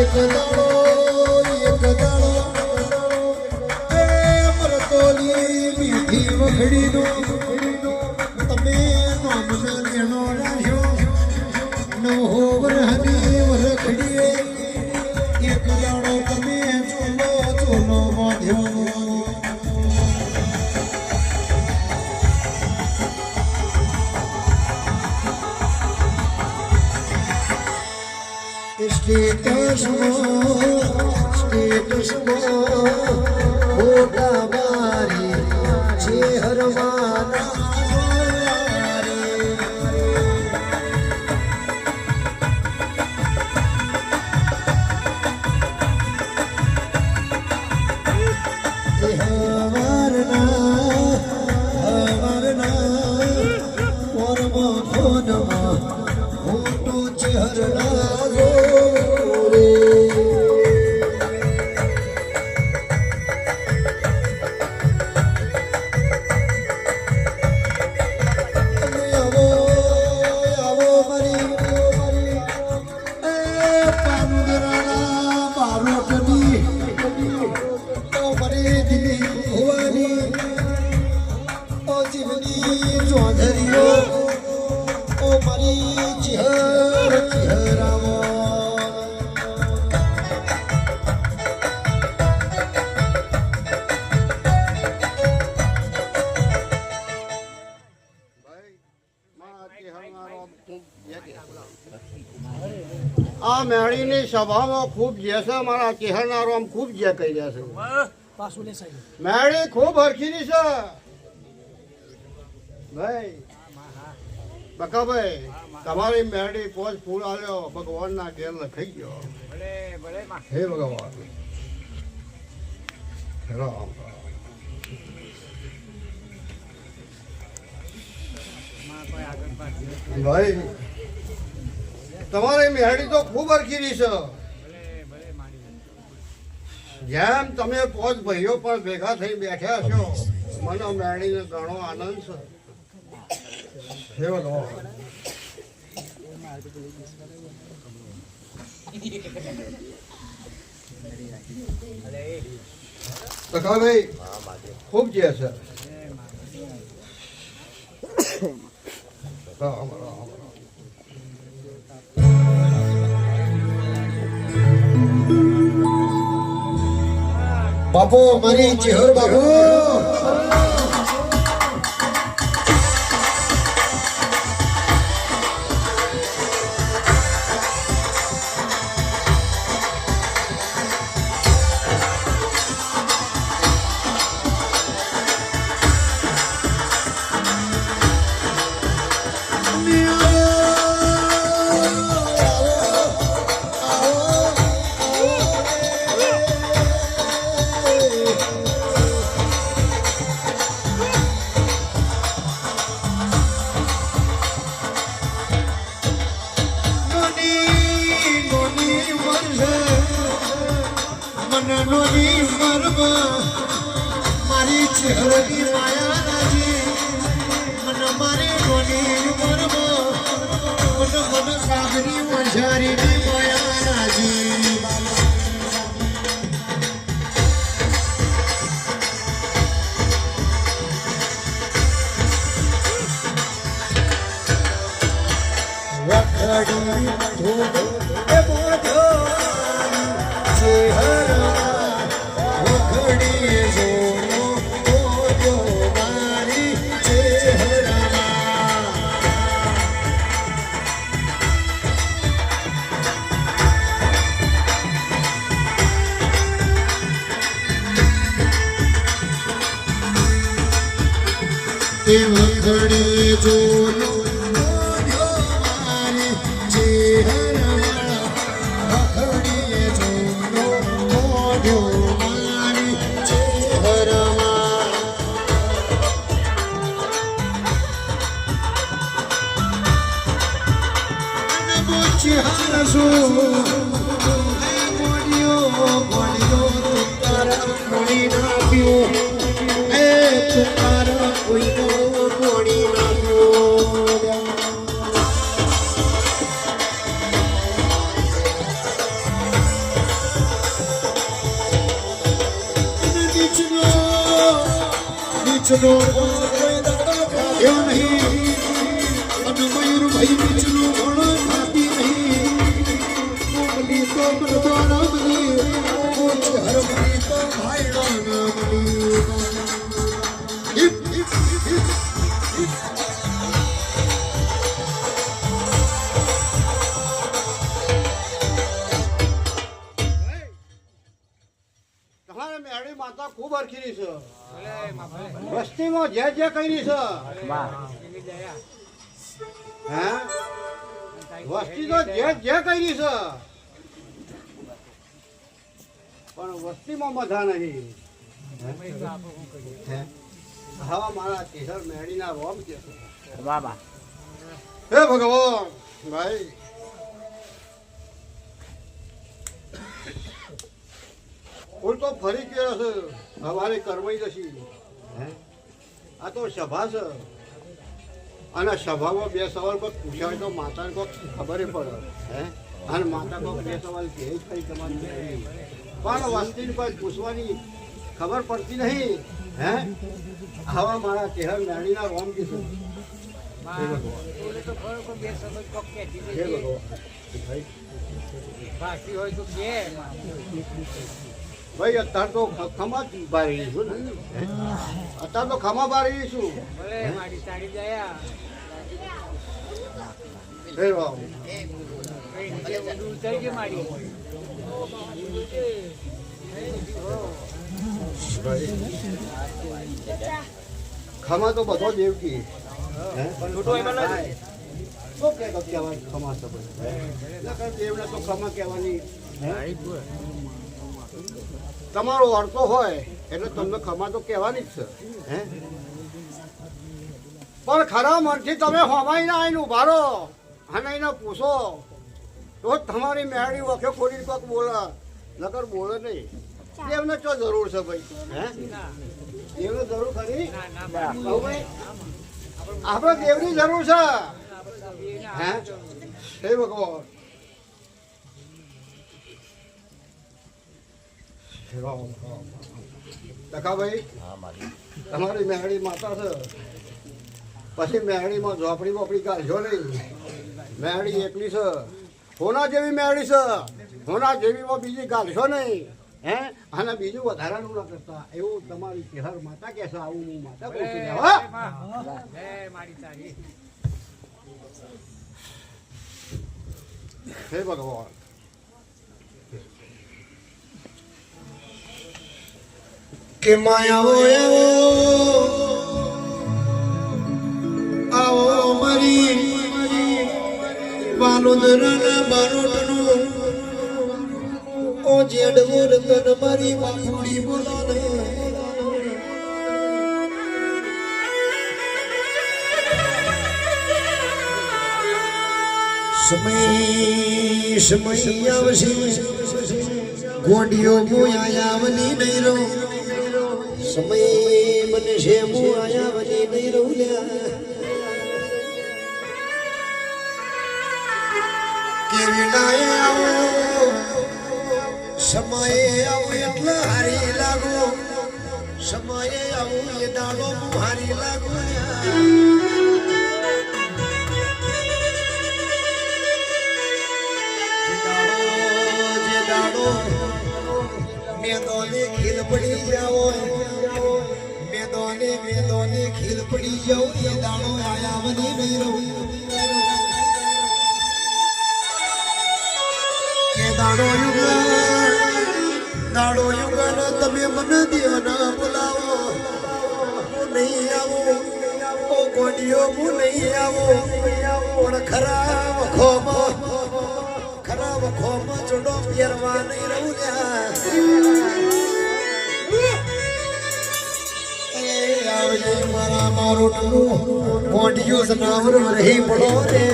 એક દાડો મરતોલી મીઠી વખડીનો તમે નામના લેણો રાખ્યો નવો વરહની વરખડીએ એક દાડો તમે ચોલો બાંધ્યો સ્ટેટસમાં ફોટા મારી છે હરવાના આ મેળીની સભામાં ખૂબ જે છે મારા ચહેરનારો આમ ખૂબ જે કહી રહ્યા છે મેળી ખૂબ હરખીની છે ભાઈ બકાભાઈ તમારી મેળી પોચ ફૂલ આલ્યો ભગવાનના ઘેર લખાઈ ગયો હે ભગવાન રામ ભાઈ તમારી મેળી તો ખૂબ હરખીની છે જેમ તમે પોચ ભાઈઓ પર ભેગા થઈ બેઠા છો મને મેળીને ઘણો આનંદ છે હે ભગવાન ભાઈ ખૂબ જે છે રામ રામ બાપુ મારી ચેહર બાપુ મારી ચહેરની માયા રાજી મન મારી ગોની મન મન સાગરી વંજારીની માયા રાજી વખડી ધૂપ એ બોધો વખડી જોનો મારી ચેહરા વખડી જોનો મારી ચેહરા ચેહરા સો મોડિયો તારા મોડી ના પીઓ એ તારા કોઈ નીચનો એ નહીં અને મયુર ભાઈ નીચનો ઘણો ખાતી નહીં મોકલી તો મરદાના મળી ઓછે હર મળી તો ભાઈડાના મળી મેળી માતા ખૂબ હરખી છે વસ્તીમાં જે જે કરી છે હે વસ્તી તો જે જે કરી છે પણ વસ્તીમાં મજા નહીં હા મારા કેસર મેળીના રોમ કે બાબા હે ભગવાન ભાઈ હું તો ફરી ગયો છે હવારે કરવાઈ જશી આ તો સભા છે અને સભામાં બે સવાલ કોઈ પૂછાય તો માતાને કોઈ ખબર પડે હે અને માતા કોઈ બે સવાલ કહે જ કઈ તમારી પણ વસ્તીને કોઈ પૂછવાની ખબર પડતી નહીં હે આવા મારા કેહર નાણીના રોમ કીધું બાકી હોય તો કે ભાઈ અત્યારે તો ખમા બારી છું ને અત્યારે તો ખમા બારી છું મારી સાડી ગયા ઉતરી ગઈ મારી ખમા તો બધો દેવકી હે શું કહેતો કહેવાય ખમા તો દેવને તો ખમા કહેવાની તમારો અર્થો હોય એટલે તમને ખમા તો કહેવાની જ છે હે પણ ખરા મનથી તમે હોમાઈ ના આવીને ઉભા રહો અને એને પૂછો તો તમારી મેળવી વખે ખોડી કોક બોલે નકર બોલે નહીં દેવને શું જરૂર છે ભાઈ હે દેવને જરૂર ખરી આપણે દેવની જરૂર છે હે હે ભગવાન ભાઈ તમારી મેહડી માતા છે પછી મેહડીમાં ઝોપડી બોપડી કાઢજો નહીં મેહડી એકલી છે હોના જેવી મેહડી છે હોના જેવીમાં બીજી કાઢશો નહીં હે અને બીજું વધારાનું ના કરતા એવું તમારી કહેર માતા કહેશે આવું હું માતા કહું છું હે ભગવાન કે માયાવો આવો મારી વાલોદરાના બારોટનું ઓ જેડવો રતન મારી બાપુડી બોલો ને સમય આવશે ગોંડિયો મોયાવની નહીં રહો સમય મને છે હું આયા વની નહીં રહું કેવી લાય આવો સમયે આવો એટલે હારી લાગો સમયે આવો એ દાડો હું હારી લાગો જે દાડો મેદોને ખીલ પડી જાઓ મેદોને ખીલ પડી જાઓ એ દાડો આયા વની નહીં રહું કે દાડો યુગલ તમે મને દેવના બોલાવો હું નહીં આવો ઓ ગોડિયો હું નહીં આવો પણ ખરા વખોમાં જોડો પહેરવા નહીં રહું આવજે મારા મારોટનું ગોડિયો જનાવર રહી પડો રે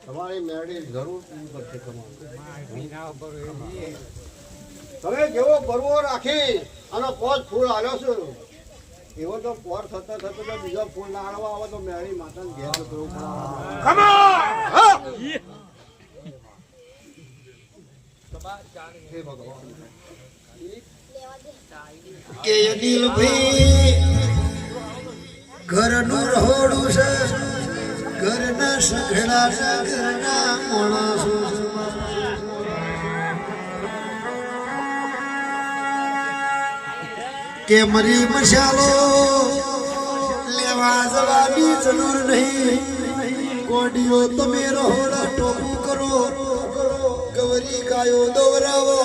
તમારી મેળી જરૂર કરશે તમે જેવો બરવો રાખી અને પોચ ફૂલ આવ્યો છે એવો તો પોર થતા થતા તો બીજો ફૂલ ના આવવા આવે તો મેળી માતાને ઘેર કરવું કે દિલભાઈ ઘરનું રહોડું છે ઘરના સઘળા ઘરના માણસો કે મરી મશાલો લેવા જવાની જરૂર નહીં કોડીઓ તમે રહોડા ટોપું કરો ગવરી કાયો દોરાવો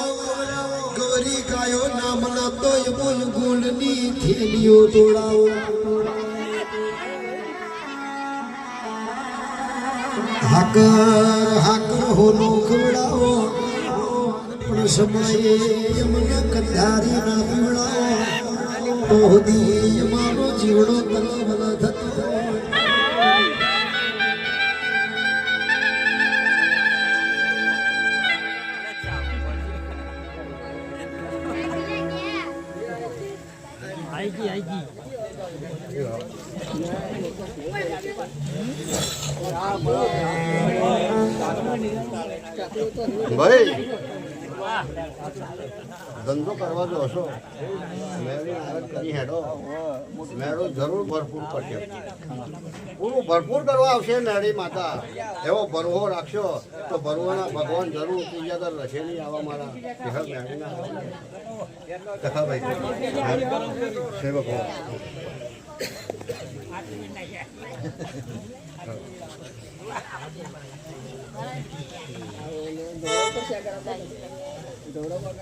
ગવરી કાયો નામ ના તોય બોલ ગુણની થેલીઓ તોડાવો હાકર હોનો ખવડાવો પણ સમયે યમના કંધારી ના પીવડાવો તોહદી યમાનો જીવડો તલવલા થતો ભાઈ ધંધો કરવા જો હશો મેળી આરત કરી હેડો મેળો જરૂર ભરપૂર કરશે પૂરું ભરપૂર કરવા આવશે મેળી માતા એવો ભરવો રાખશો તો ભરવાના ભગવાન જરૂર ત્રીજા દર રશે નહીં આવા મારા કહેવા મેળીના કથા ભાઈ સેવક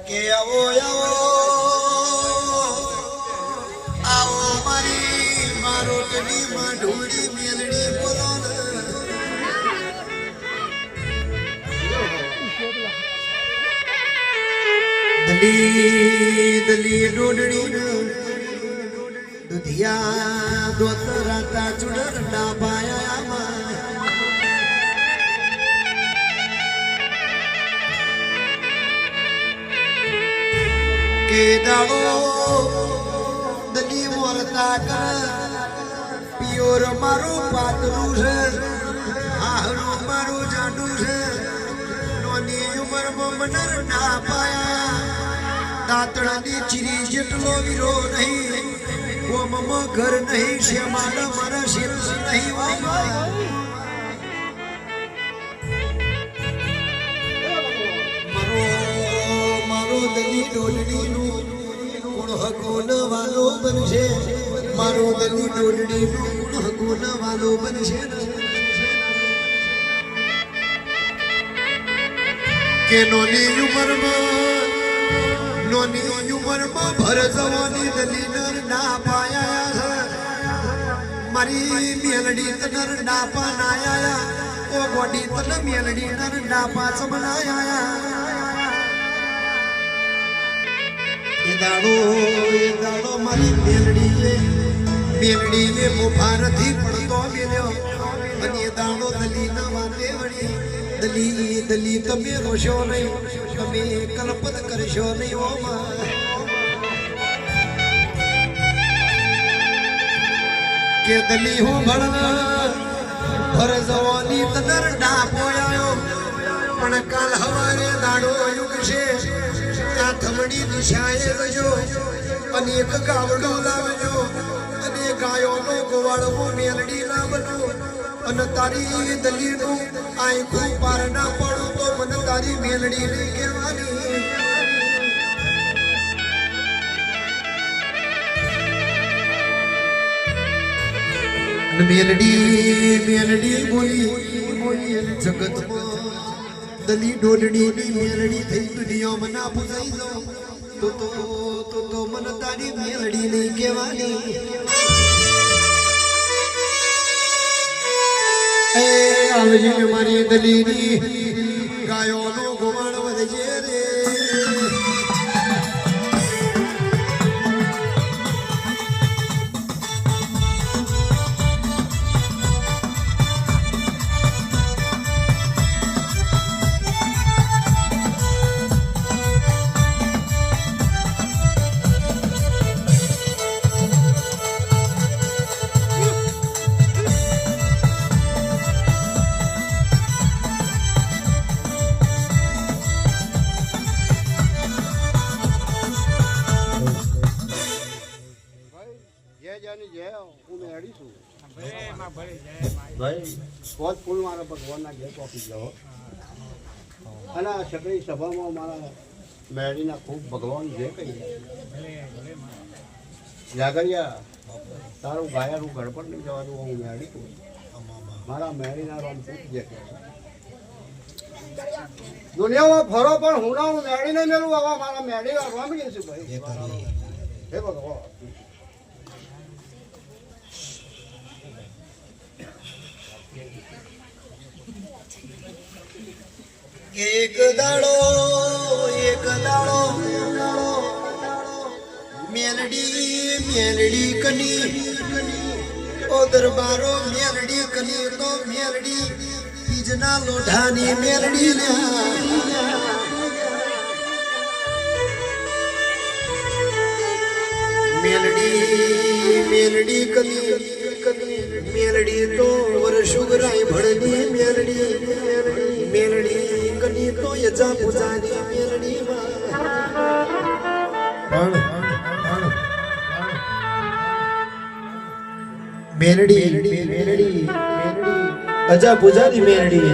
કે આવો આવો મારી મારો કડી માં ઢોળી મેલડી બોલો દલી ડોડણી દુધિયા દોતરાતા ચુડર ના પાયા કે દાડો દલી મોરતા કર પિયોર મારું પાતળું છે આહરું મારું જાડું છે નોની ઉંમરમાં મનર ના પાયા દાંતણાની ચીરી જેટલો વીરો નહીં ગોમમાં ઘર નહીં શ્યામાના મારા શેત નહીં મારો દલી ડોલડીનું ગુણ હકોન વાલો બનશે મારો દલી ડોલડીનું ગુણ હકોન વાલો બનશે કે નોની ઉંમરમાં ભર જવાની દલી નર ના પાયા મારી મેલડી તનર ના પાનાયા ઓ ગોડી તન મેલડી નર ના પાસ બનાયા એ દાડો મારી મેલડી ને મોફા નથી પડતો મેલ્યો અને એ દાડો દલી ના વાતે વળી દલી તમે રોશો નહીં તમે કલ્પત કરશો નહીં ઓમાં કે દલી હું ભણ ભર જવાની તદર ના પોયાયો પણ કાલ હવારે દાડો યુગ છે આ થમડી દિશાએ રજો અને એક ગાવડો લાવજો અને ગાયોનો ગોવાળવો મેલડી લાવજો અને તારી દલીનું આંખું પાર ના પડો તો મને તારી મેલડી નહીં કહેવાની મેલડી બોલી જગતમાં દલી ડોલડીની મેલડી થઈ દુનિયામાં ના પૂજાઈ જાઉં તો મને તારી મેલડી નહીં કહેવાની એ આવજે મારી દલીની ગાયોનો ગોવાળ વધજે રે ભાઈ સ્કોચ ફૂલ મારા ભગવાનના ઘેર આપી જાઓ અને આ સગળી સભામાં મારા મેળીના ખૂબ ભગવાન જે કહી જાગરિયા તારું ગાયાનું ઘર પણ નહીં જવાનું હું મેળી છું મારા મેળીના રોમ તૂટી જાય દુનિયામાં ફરો પણ હું ના હું મેળી નહીં મેળવું આવા મારા મેળીના રોમ કે છે ભાઈ હે ભગવાન એક દાડો મેલડી કની ઓ દરબારો મેલડી કની તો મેલડી બીજના લોઢાની મેલડી મેલડી કની મેલડી તો વરસુગરાઈ ભળની મેલડી કની તો યજા પૂજાની મેલડી મેલડી અજા પૂજાની મેલડી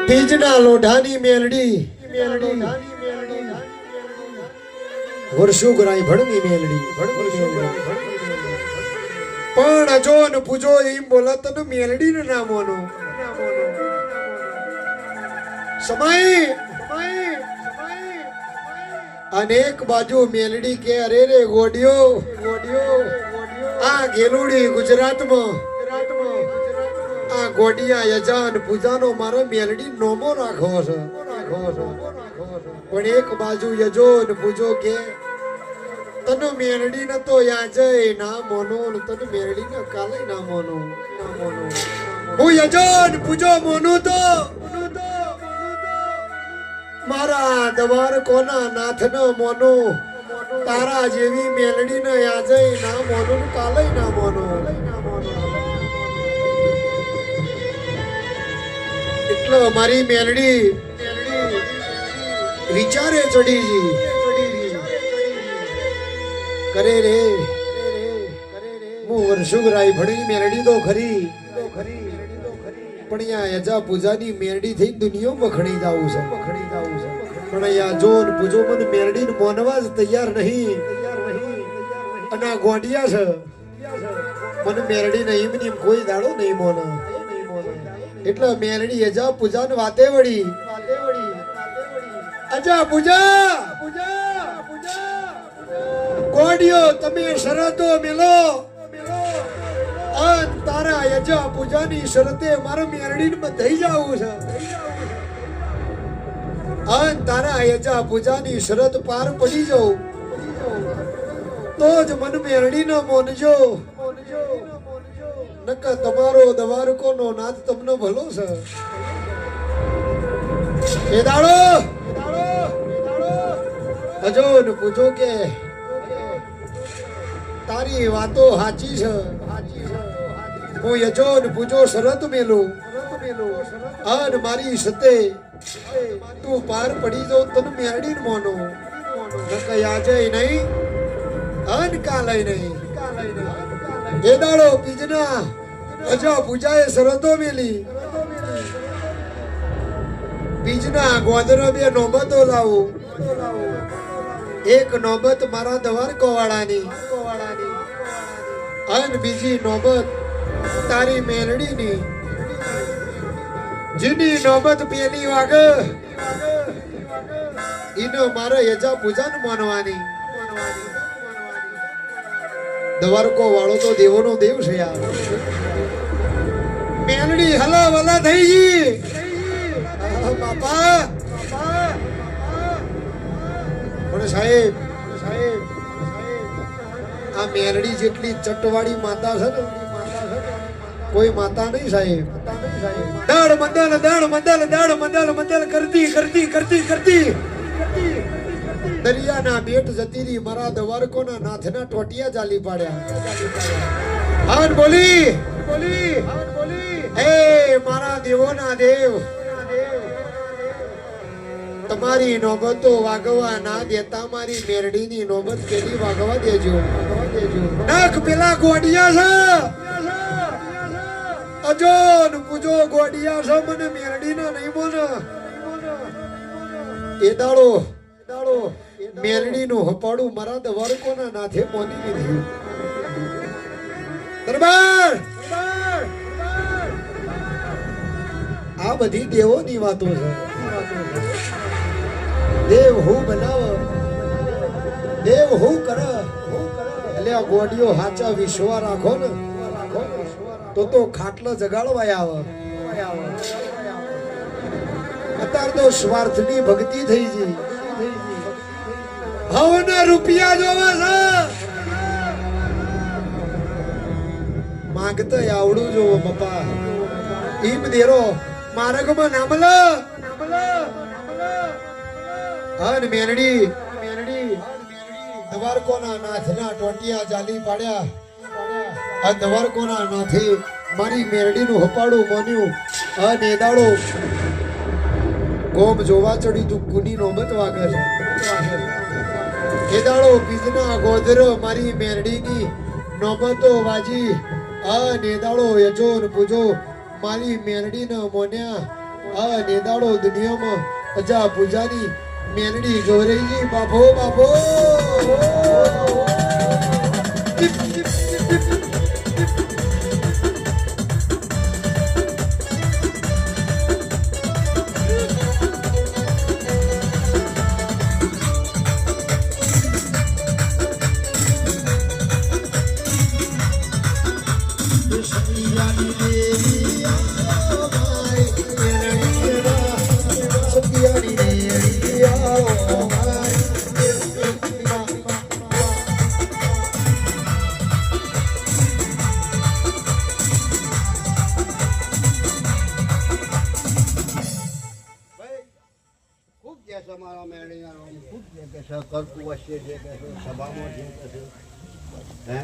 તીજના લોઢાની મેલડી વર્ષો ગરાઈ ભણની મેલડી પણ અજો ને પૂજો એમ બોલત ને મેલડી ને નામોનો સમય અનેક બાજુ મેલડી કે અરે રે ગોડિયો આ ગેલુડી ગુજરાતમાં આ ગોડિયા યજાન પૂજાનો મારો મેલડી નોમો રાખવો છે પણ એક બાજુ યજો ને પૂજો કે તને મેલડી ન તો યાજે ના મોનો ને તને મેલડી ન કાલે ના મોનો હું યજો ને પૂજો મોનો તો મારા દવાર કોના નાથ ન મોનો તારા જેવી મેલડી ન યાજે ના મોનો ને કાલે ના મોનો એટલે મારી મેલડી વિચારે ચડી કરે રે હું વર્ષુગરાઈ ભણી મેલડી તો ખરી પણ અહીંયા યજા પૂજાની મેલડી થઈ દુનિયામાં ખણી જાવું છે પણ અહીંયા જો પૂજો મને મેલડી ને મોનવા જ તૈયાર નહીં અને આ ગોંડિયા છે મને મેલડી નહીં એમ કોઈ દાડો નહીં મોના એટલે મેલડી યજા પૂજાને વાતે વળી અજા પૂજા ગોડિયો તમે શરતો મેલો અન તારા યજા પૂજાની શરતે મારો મેરડી ને થઈ જાવું છે અન તારા યજા પૂજાની શરત પાર પડી જાઉં તો જ મન મેરડી ન મોનજો નક તમારો દવારકો નો નાથ તમને ભલો છે એ દાડો અજો ને પૂછો કે તારી વાતો સાચી છે હું યજો ને પૂછો શરત મેલું અન મારી સતે તું પાર પડી જાઉં તને મેરડી ને મોનો નક યાજે નહીં અન કાલે નહીં એ દાડો બીજના અજો પૂજાએ શરતો મેલી બીજના ગોદરો બે નોબતો લાવું એક નોબત મારા દવારકો વાળાની અને બીજી નોબત તારી મેલડીની જેની નોબત પેલી વાગે ઈનો મારા યજા પૂજાન માનવાની દવારકો વાળો તો દેવોનો દેવ છે યાર મેલડી હલા વલા થઈ ગઈ બાપા પણ સાહેબ આ મેલડી જેટલી ચટવાળી માતા છે ને કોઈ માતા નહીં સાહેબ દાડ મંદલ કરતી દરિયાના બેટ જતી રહી મારા દવારકોના નાથના ટોટિયા ચાલી પાડ્યા હાન બોલી હે મારા દેવોના દેવ તમારી નોબતો વાગવા ના દેતા મારી મેરડીની નોબત કેલી વાગવા દેજો નાક પેલા ગોડિયા છે અજોન પૂજો ગોડિયા છે મને મેરડીના નહીં મોન એ દાડો મેરડીનું હપાડું મારા દવારકોના નાથે મોની લીધી. દરબાર આ બધી દેવોની વાતો છે. દેવ હું બનાવ, દેવ હું કરે, એટલે આ ગોડીઓ હાચા વિશ્વા રાખો ને તો ખાટલો જગાડવાય આવે. અત્યારે તો સ્વાર્થની ભક્તિ થઈ ગઈ. હવના રૂપિયા જોવે છે, માંગતો આવડું જોવો બાપા. ઈમ દેરો માર્ગમાં નામલ હન મેરડી દવારકોના નાથના ટોટિયા જાલી પાડ્યા. આ દવારકોના નાથે મારી મેરડીનું હપાડું મોન્યું. આ નેદાડો ગોમ જોવા ચડ્યું તું કુની નોબત વાગે છે. કેદાડો બીજના ગોધરો મારી મેરડીની નોબતો વાજી. આ નેદાડો યજો ને પૂજો મારી મેરડીના મોન્યા. આ નેદાડો દુનિયામાં અજા પૂજાની મેરડી જોરેજી. બાપો બાપો મારા મેળીના રોમ ખૂબ છે કે છે, કરતું વચ્ચે છે કે છે, સભામાં છે કે છે. હે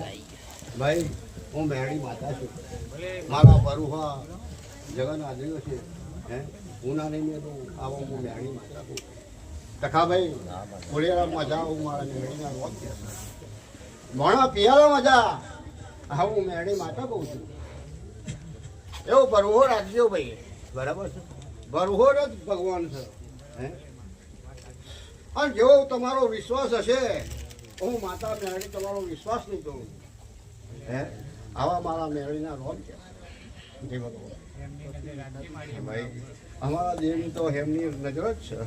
ભાઈ હું મેળી માતા છું. મારા બરુહા જગન આદર્યો છે. હે ઉના નહીં મેં તો આવો હું મેળી માતા છું. ટકાભાઈ ફુલેરા મજા હું મારા મેળીના રોમ છે. ભણા પિયાલા મજા હા હું મેળી માતા કહું છું. એવું બરુહો રાખજો ભાઈ, બરાબર છે. બરુહો જ ભગવાન છે. હે અને જેવો તમારો વિશ્વાસ હશે હું માતા મેળી તમારો વિશ્વાસ નહીં કરું. હે આવા મારા મેળીના રોમ છે. ભાઈ અમારા દેવની તો એમની નજર જ છે.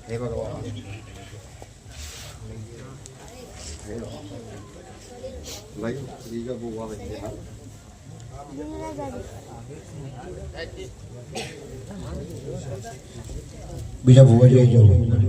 હે ભગવાન ભાઈ બીજો બહુ આવે છે. બીજા ભૂવા જોઈ જાઓ.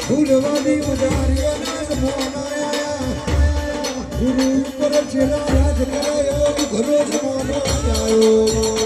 ફૂલવાદી મજારિયાના મોનાયા ગુરુ ઉપર છેલા રાજ કરાયો ઘરો જમાનો આયો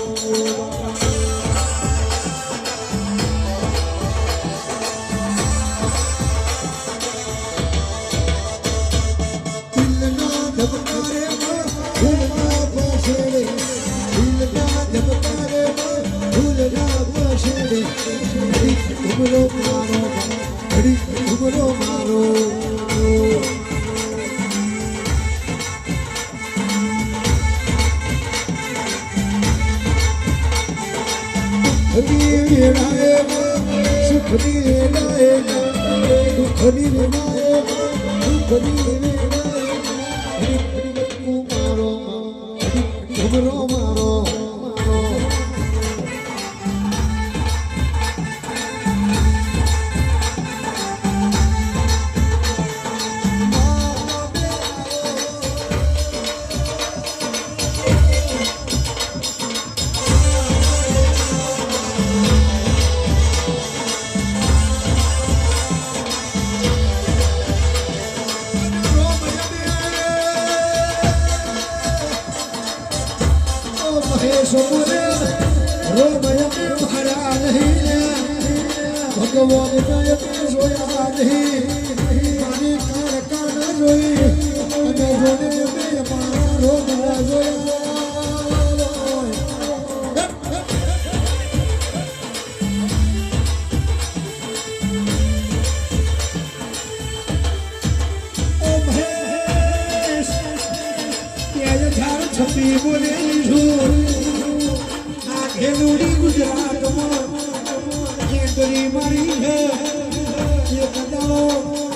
છપી બોલેલી છું આ ખેલુડી ગુજરાતમાં ખેતરી મારી છે એ કદાઓ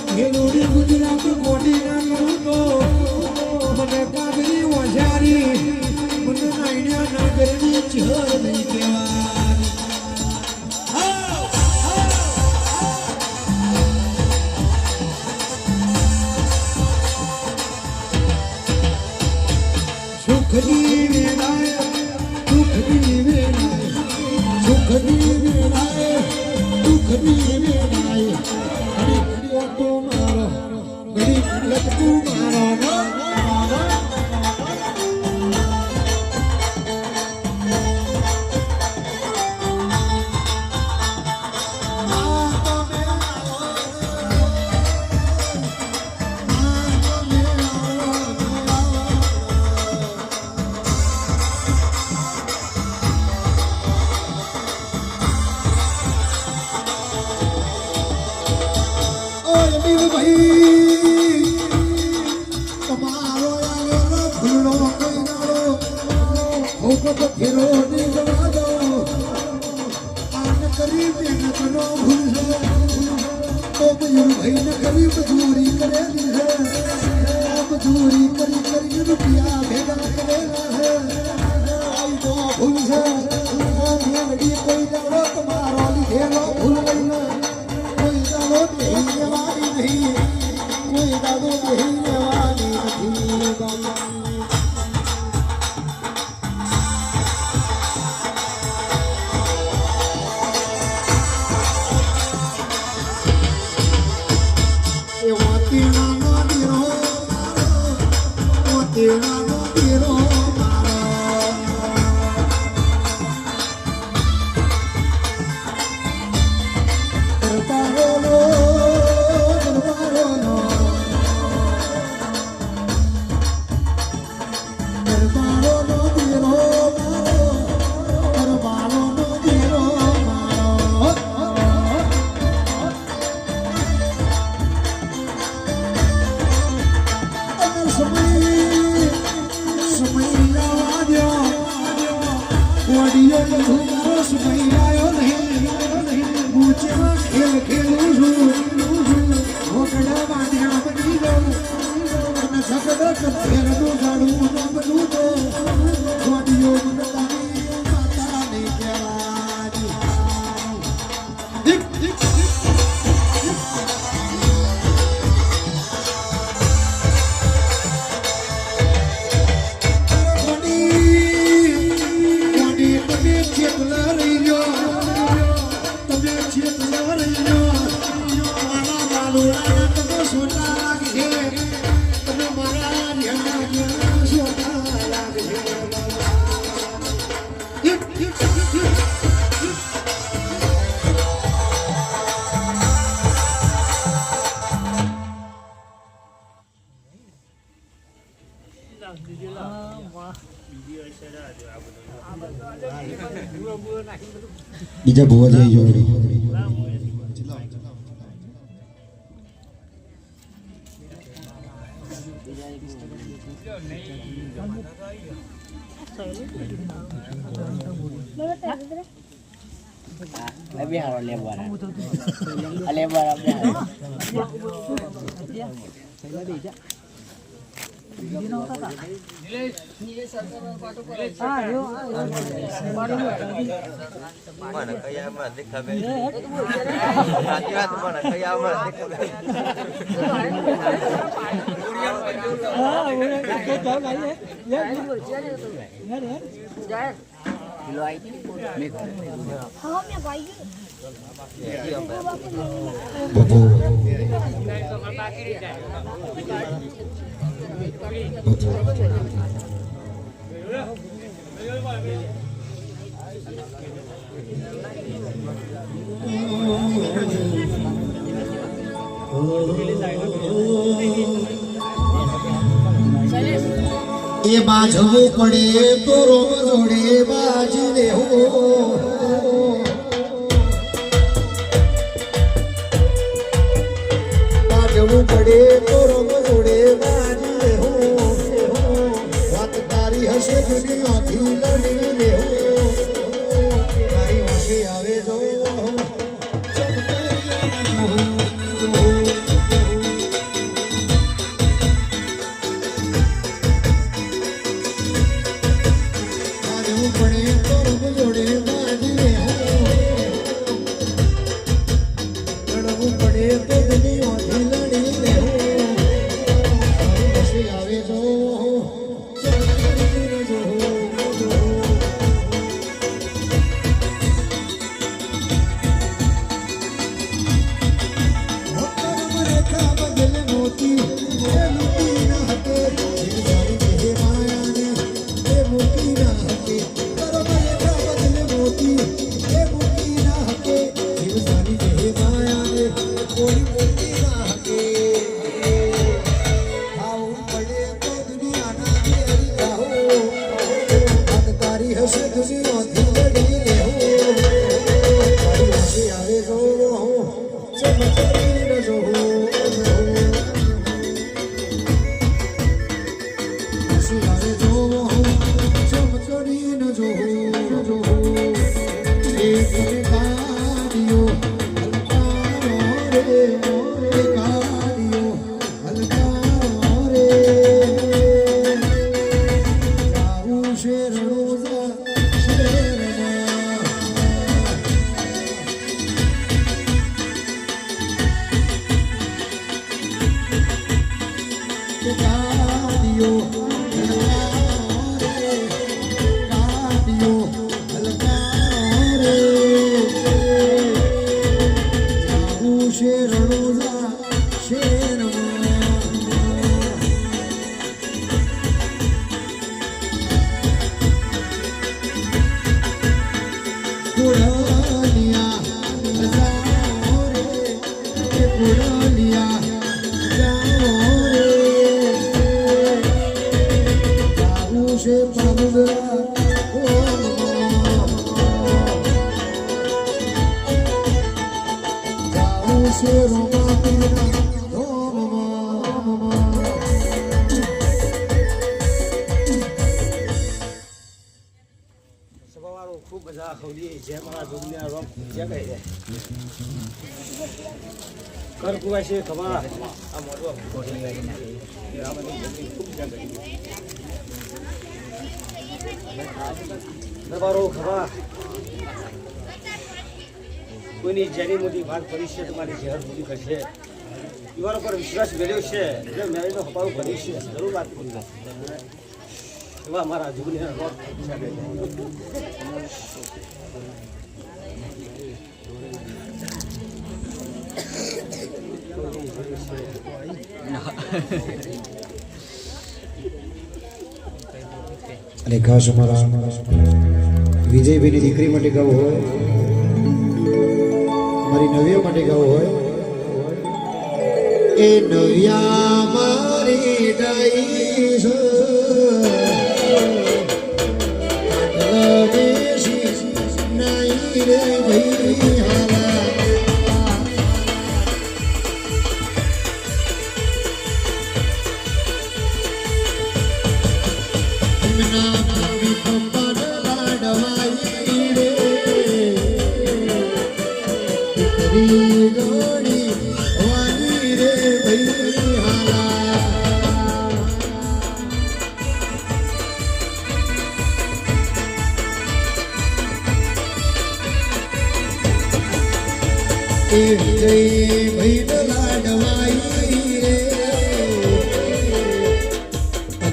ખેલુડી ગુજરાત કોટી ના કરું તો મને કાગરી વજારી મને નાઈના નગરની ચહર નહીં કહેવાની સુખની વેળાએ દુઃખની વેળાએ સુખની વેળાએ દુઃખની વેળાએ ઘડી ઘડી તો મારો ઘડી ઘડી તું મારો બીજા ભુવા જઈ જોડી Lebih harus lebaran. Lebaran. Mana kiamat di kabel. Hati-hati mana kiamat di kabel. Kilo aja. એ બાજવું પડે તો રોમ જોડે બાજી લેવો બાજવું પડે તો રોમ જોડે બાજી લેવો વાત તારી હશે દુનિયાથી લડી લેવો તારી વાંકે આવે જો ખૂબ બધા ખવડી જે મારા દુનિયા રોમ જે કહે છે કર કુવા છે ખમા આ મોટો કોડી આ બધી જલ્દી ખૂબ જગ્યા દરબારો ખમા કોઈની જેની મોટી વાત પડી છે તમારી ઝેર પૂરી કરશે યુવાનો પર વિશ્વાસ મેળ્યો છે એટલે મેળીનો હપાવું કરી છે જરૂર વાત કરી એવા મારા દુનિયા રોમ અને ખાસ અમારા વિજયભાઈની દીકરી માટે ગાવું હોય મારી નવ્યા માટે ગાવું હોય એ નવ્યા મારી ડાઈ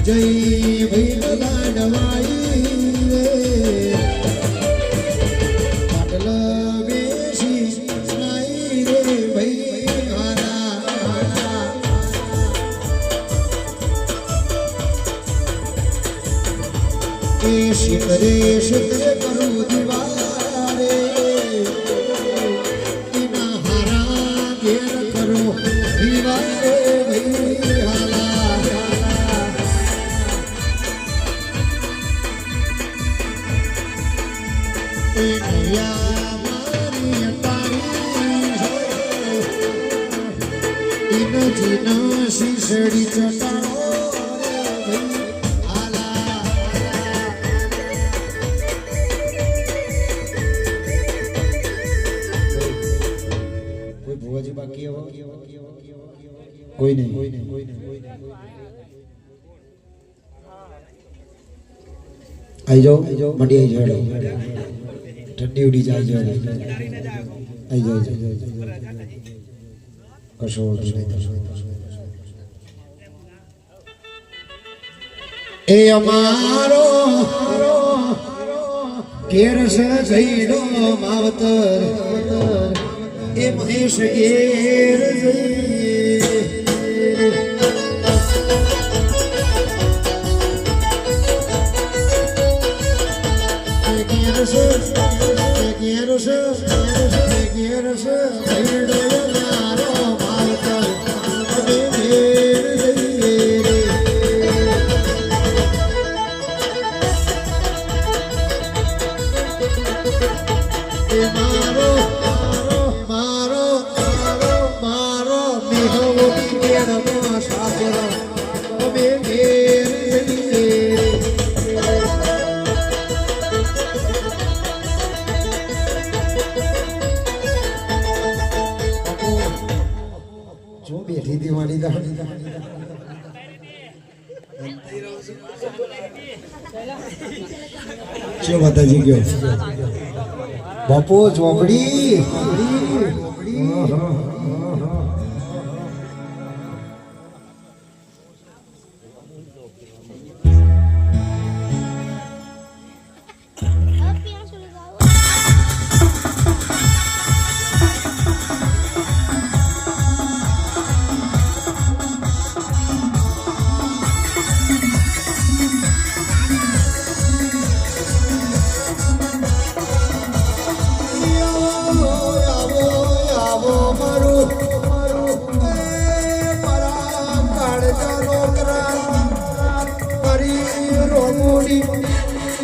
જય ભૈલ લાડવાઈ રે પાટલ બેસી નાઈ રે ભઈ હારા એ શિખરે શિખરે કરું દિવારે ઇના હારા ઘેર કરો દિવારે ભઈ હારા શીશડી ચટાડો કોઈ ભુવાજી બાકી કોઈ નહીં આઈ જાઓ મડી આઈ જાઓ ઠંડી ઉડી જાય છે આઈ જાઓ કશો એ અમારો ઘેર છે જઈડો માવતર એ મહેશ ઘેર જઈએ બેઠી હતી મારી શું માતાજી ગયો બાપુ ચોપડી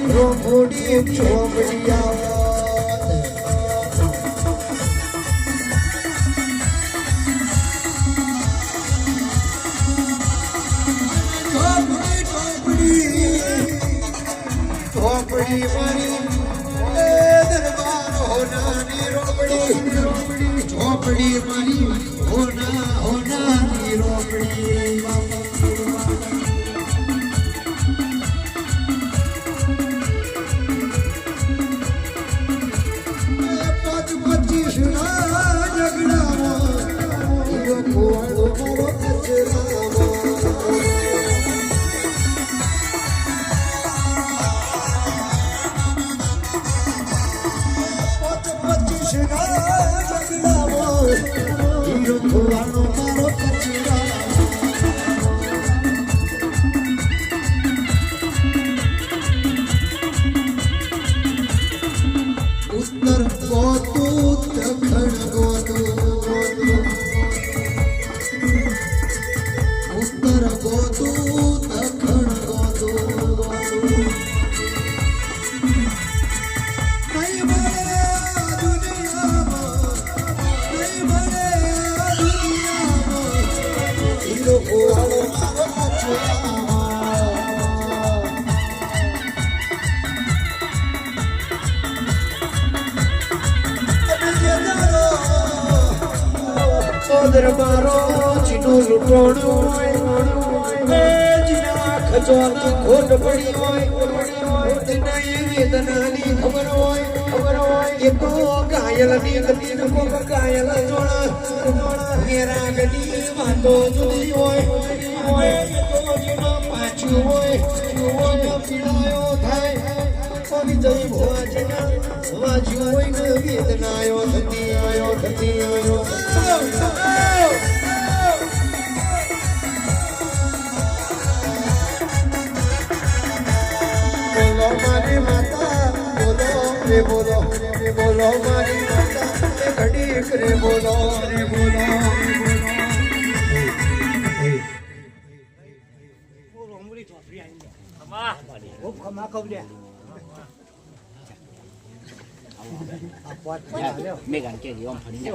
રોમોડી ચોપડિયા ચોપડી મારી દરબાર હોનાની રોમડી ચોપડી મારી હોનાની રોમડી કોણ હોય એ જીના ખજોની ખોટ પડી હોય તેના એ વેદનાની ખબર હોય એ તો ઘાયલની ગતિને કોક ઘાયલ જોણ મેરા ગદી વાતો જુદી હોય એ તો જીનો પાછું હોય પીડાયો થાય પગ જઈ ભોજના વાજ્યું હોય ને વેદનાયો થતી આયો બોલો મારી માતા બોલો મારી માતા ઘડી કરે બોલો બે ગાન કે ઓમ ફરી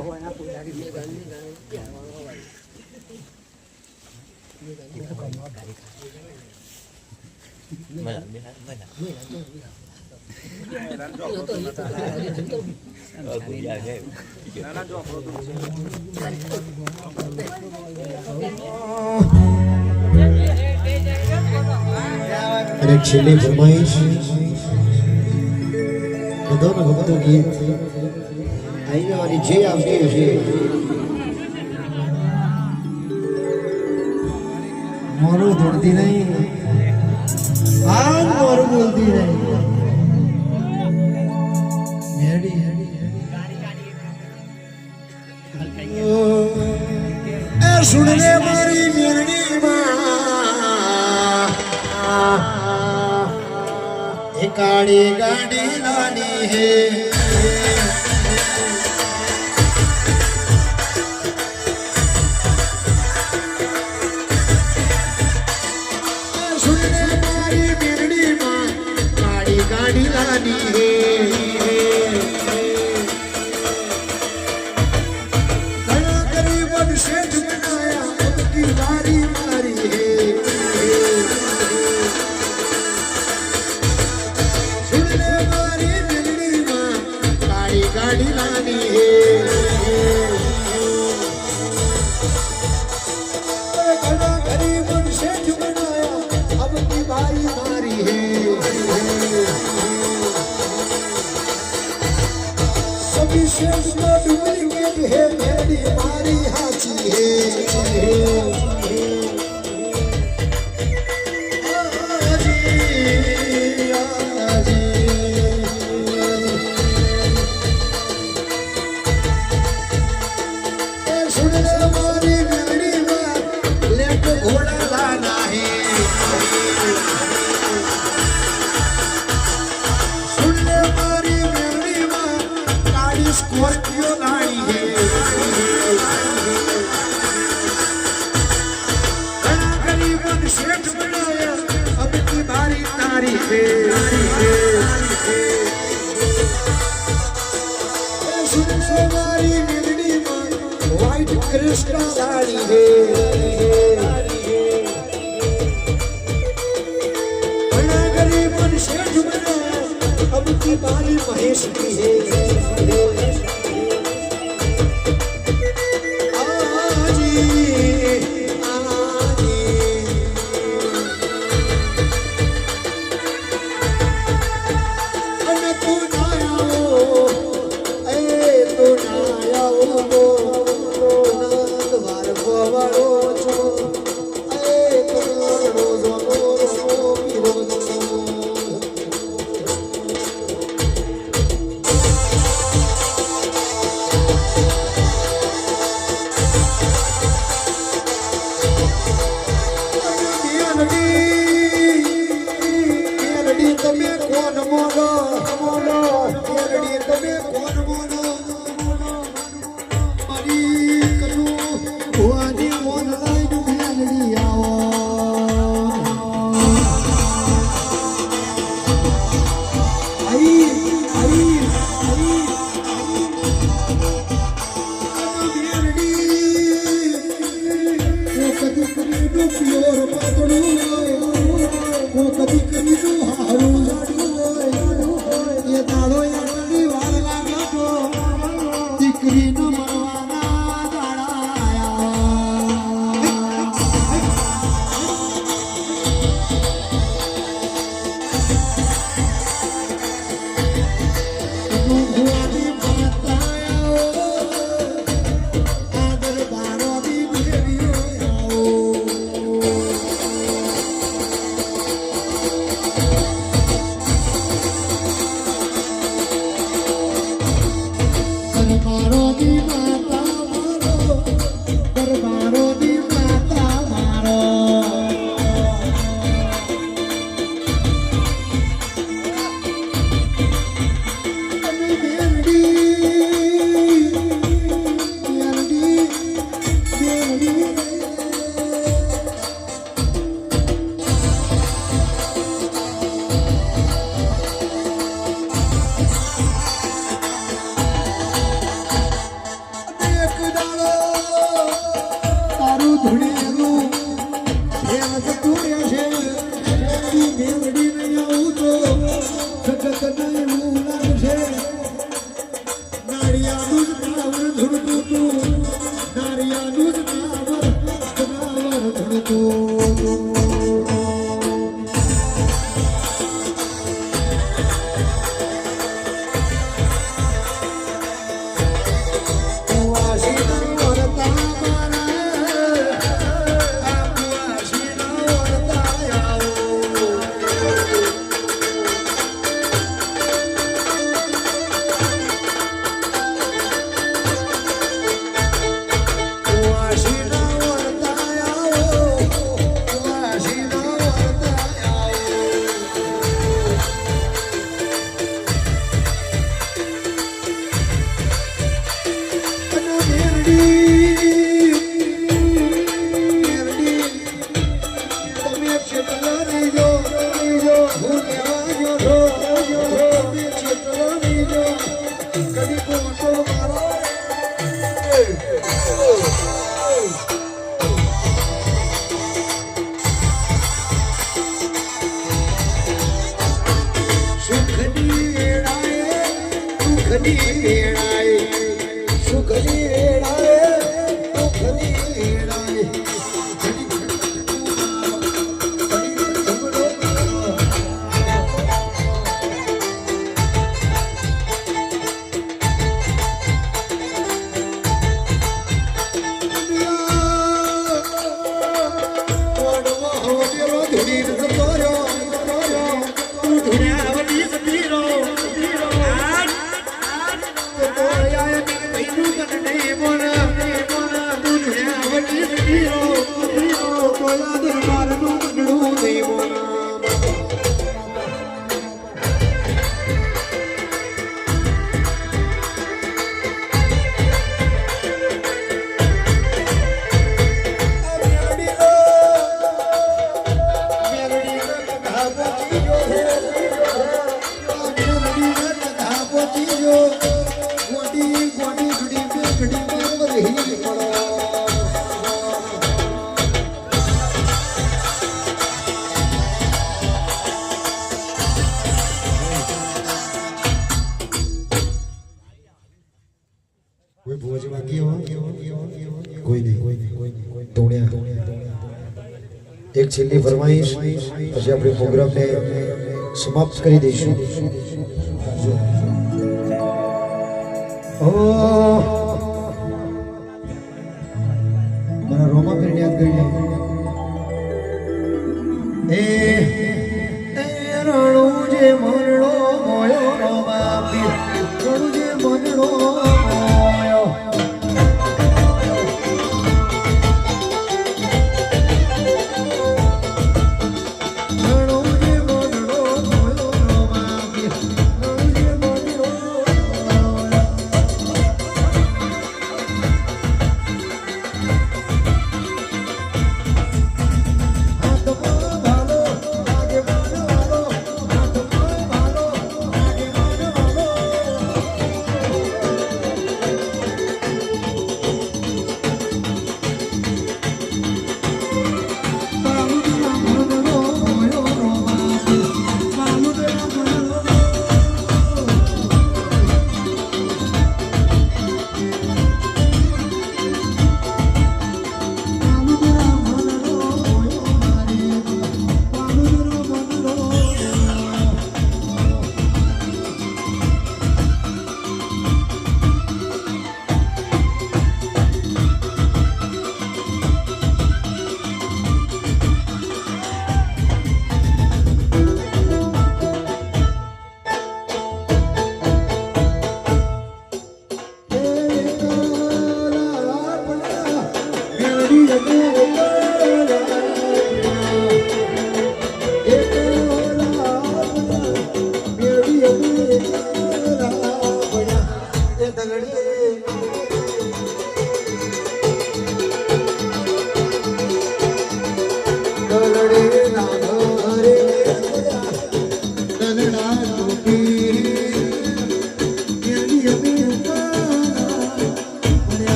અને છેલ્લી ફરમાઈશ બધાના ભક્તો ગીત અહીંયા જે આવતી હશે મોરું દોડતી નહીં મોરું બોલતી નહીં સુન લે મારી મેરડી માં એ કાળી ગાડી નાની હે સુન લે મારી મેરડી માં કાળી ગાડી નાની હે सेठ बनाया उनकी बारी मारी है सुनने मारी बिगड़ी माँ गाड़ी गाड़ी लानी है घना गरीब सेठ बनाया अब की बारी मारी है सभी सेठ को डुप्लीकेट है मेरी मारी स्कॉर्पियो गाड़ी है गरीबन सेठ बनाया अब की बारी तारी है सुनने वाली मिलनी में व्हाइट कृष्णा गाड़ी है गरीबन सेठ बनाया अब की बारी महेश की है રાજ પૂર્યા છે મેલડી નહીં આવું તો જગત નહીં એવું લાગશે નારિયાનું જ નાવર ધૂળતું તું નારિયાનું જ નાવર ધૂળતું કોઈ ભોજ બાકી કોઈ નહીં તોડ્યા એક છેલ્લી ફરમાઈશ પછી આપણે પ્રોગ્રામને સમાપ્ત કરી દઈશું મારા રોમા બેન યાદ કરી એ રણું જે મરણો મોયો રોમા બેન રણું જે મરણો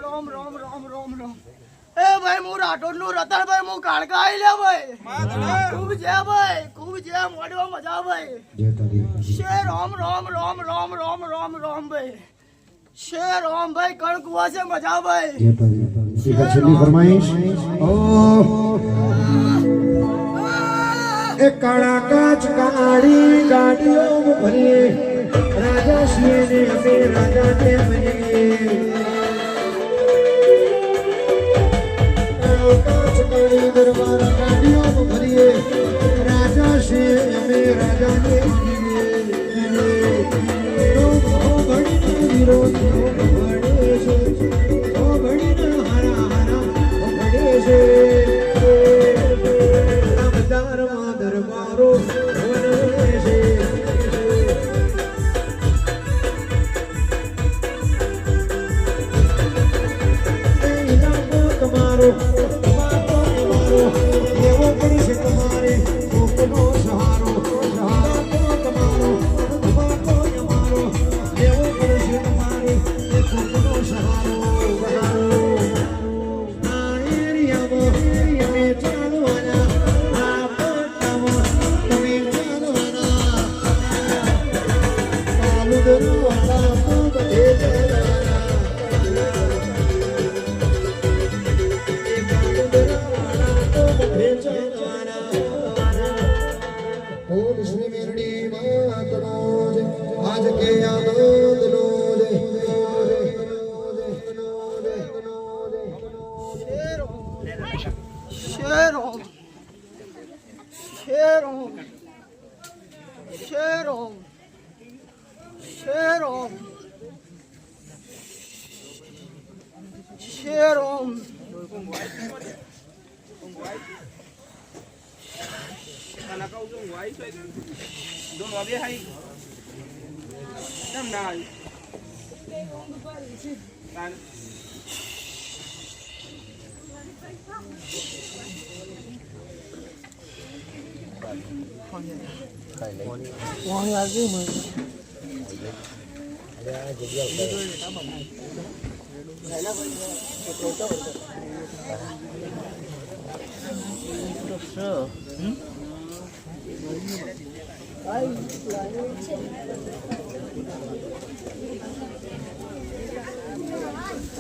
રોમ રોમ રોમ રોમ રોમ એ ભાઈ હું રાઠોડ નું રતનભાઈ હું કાળકા આઈ લે ભાઈ ખૂબ છે ભાઈ ખૂબ છે મોડવા મજા ભાઈ શે રોમ રોમ રોમ રોમ રોમ રોમ રોમ ભાઈ શે રોમ ભાઈ કણકુવા છે મજા ભાઈ છેલ્લી ફરમાઈશ ઓ એ કાળા કાચ કાળી ગાડીઓ ભરીએ રાજા સિંહ ને અમે રાજા ને બનીએ કાચ કાળી દરબાર ગાડીઓ ભરીએ રાજા સિંહ અમે રાજા ને બનીએ ઓ ભણીને વિરોધ ભણે છે ઓ ભણીને હારા હારા ભણે છે દરબારો બને છે તમારો એવો કરી છે તમારે કોકનો સહારો તમારો અમારો એવો કરી છે તમારે કોકનો સહારો આ એરિયામાં અમે ચાલવાના आज के आनंद लो शेरों शेरों शेरों शेरों शेरों वहाँ आ गई मैं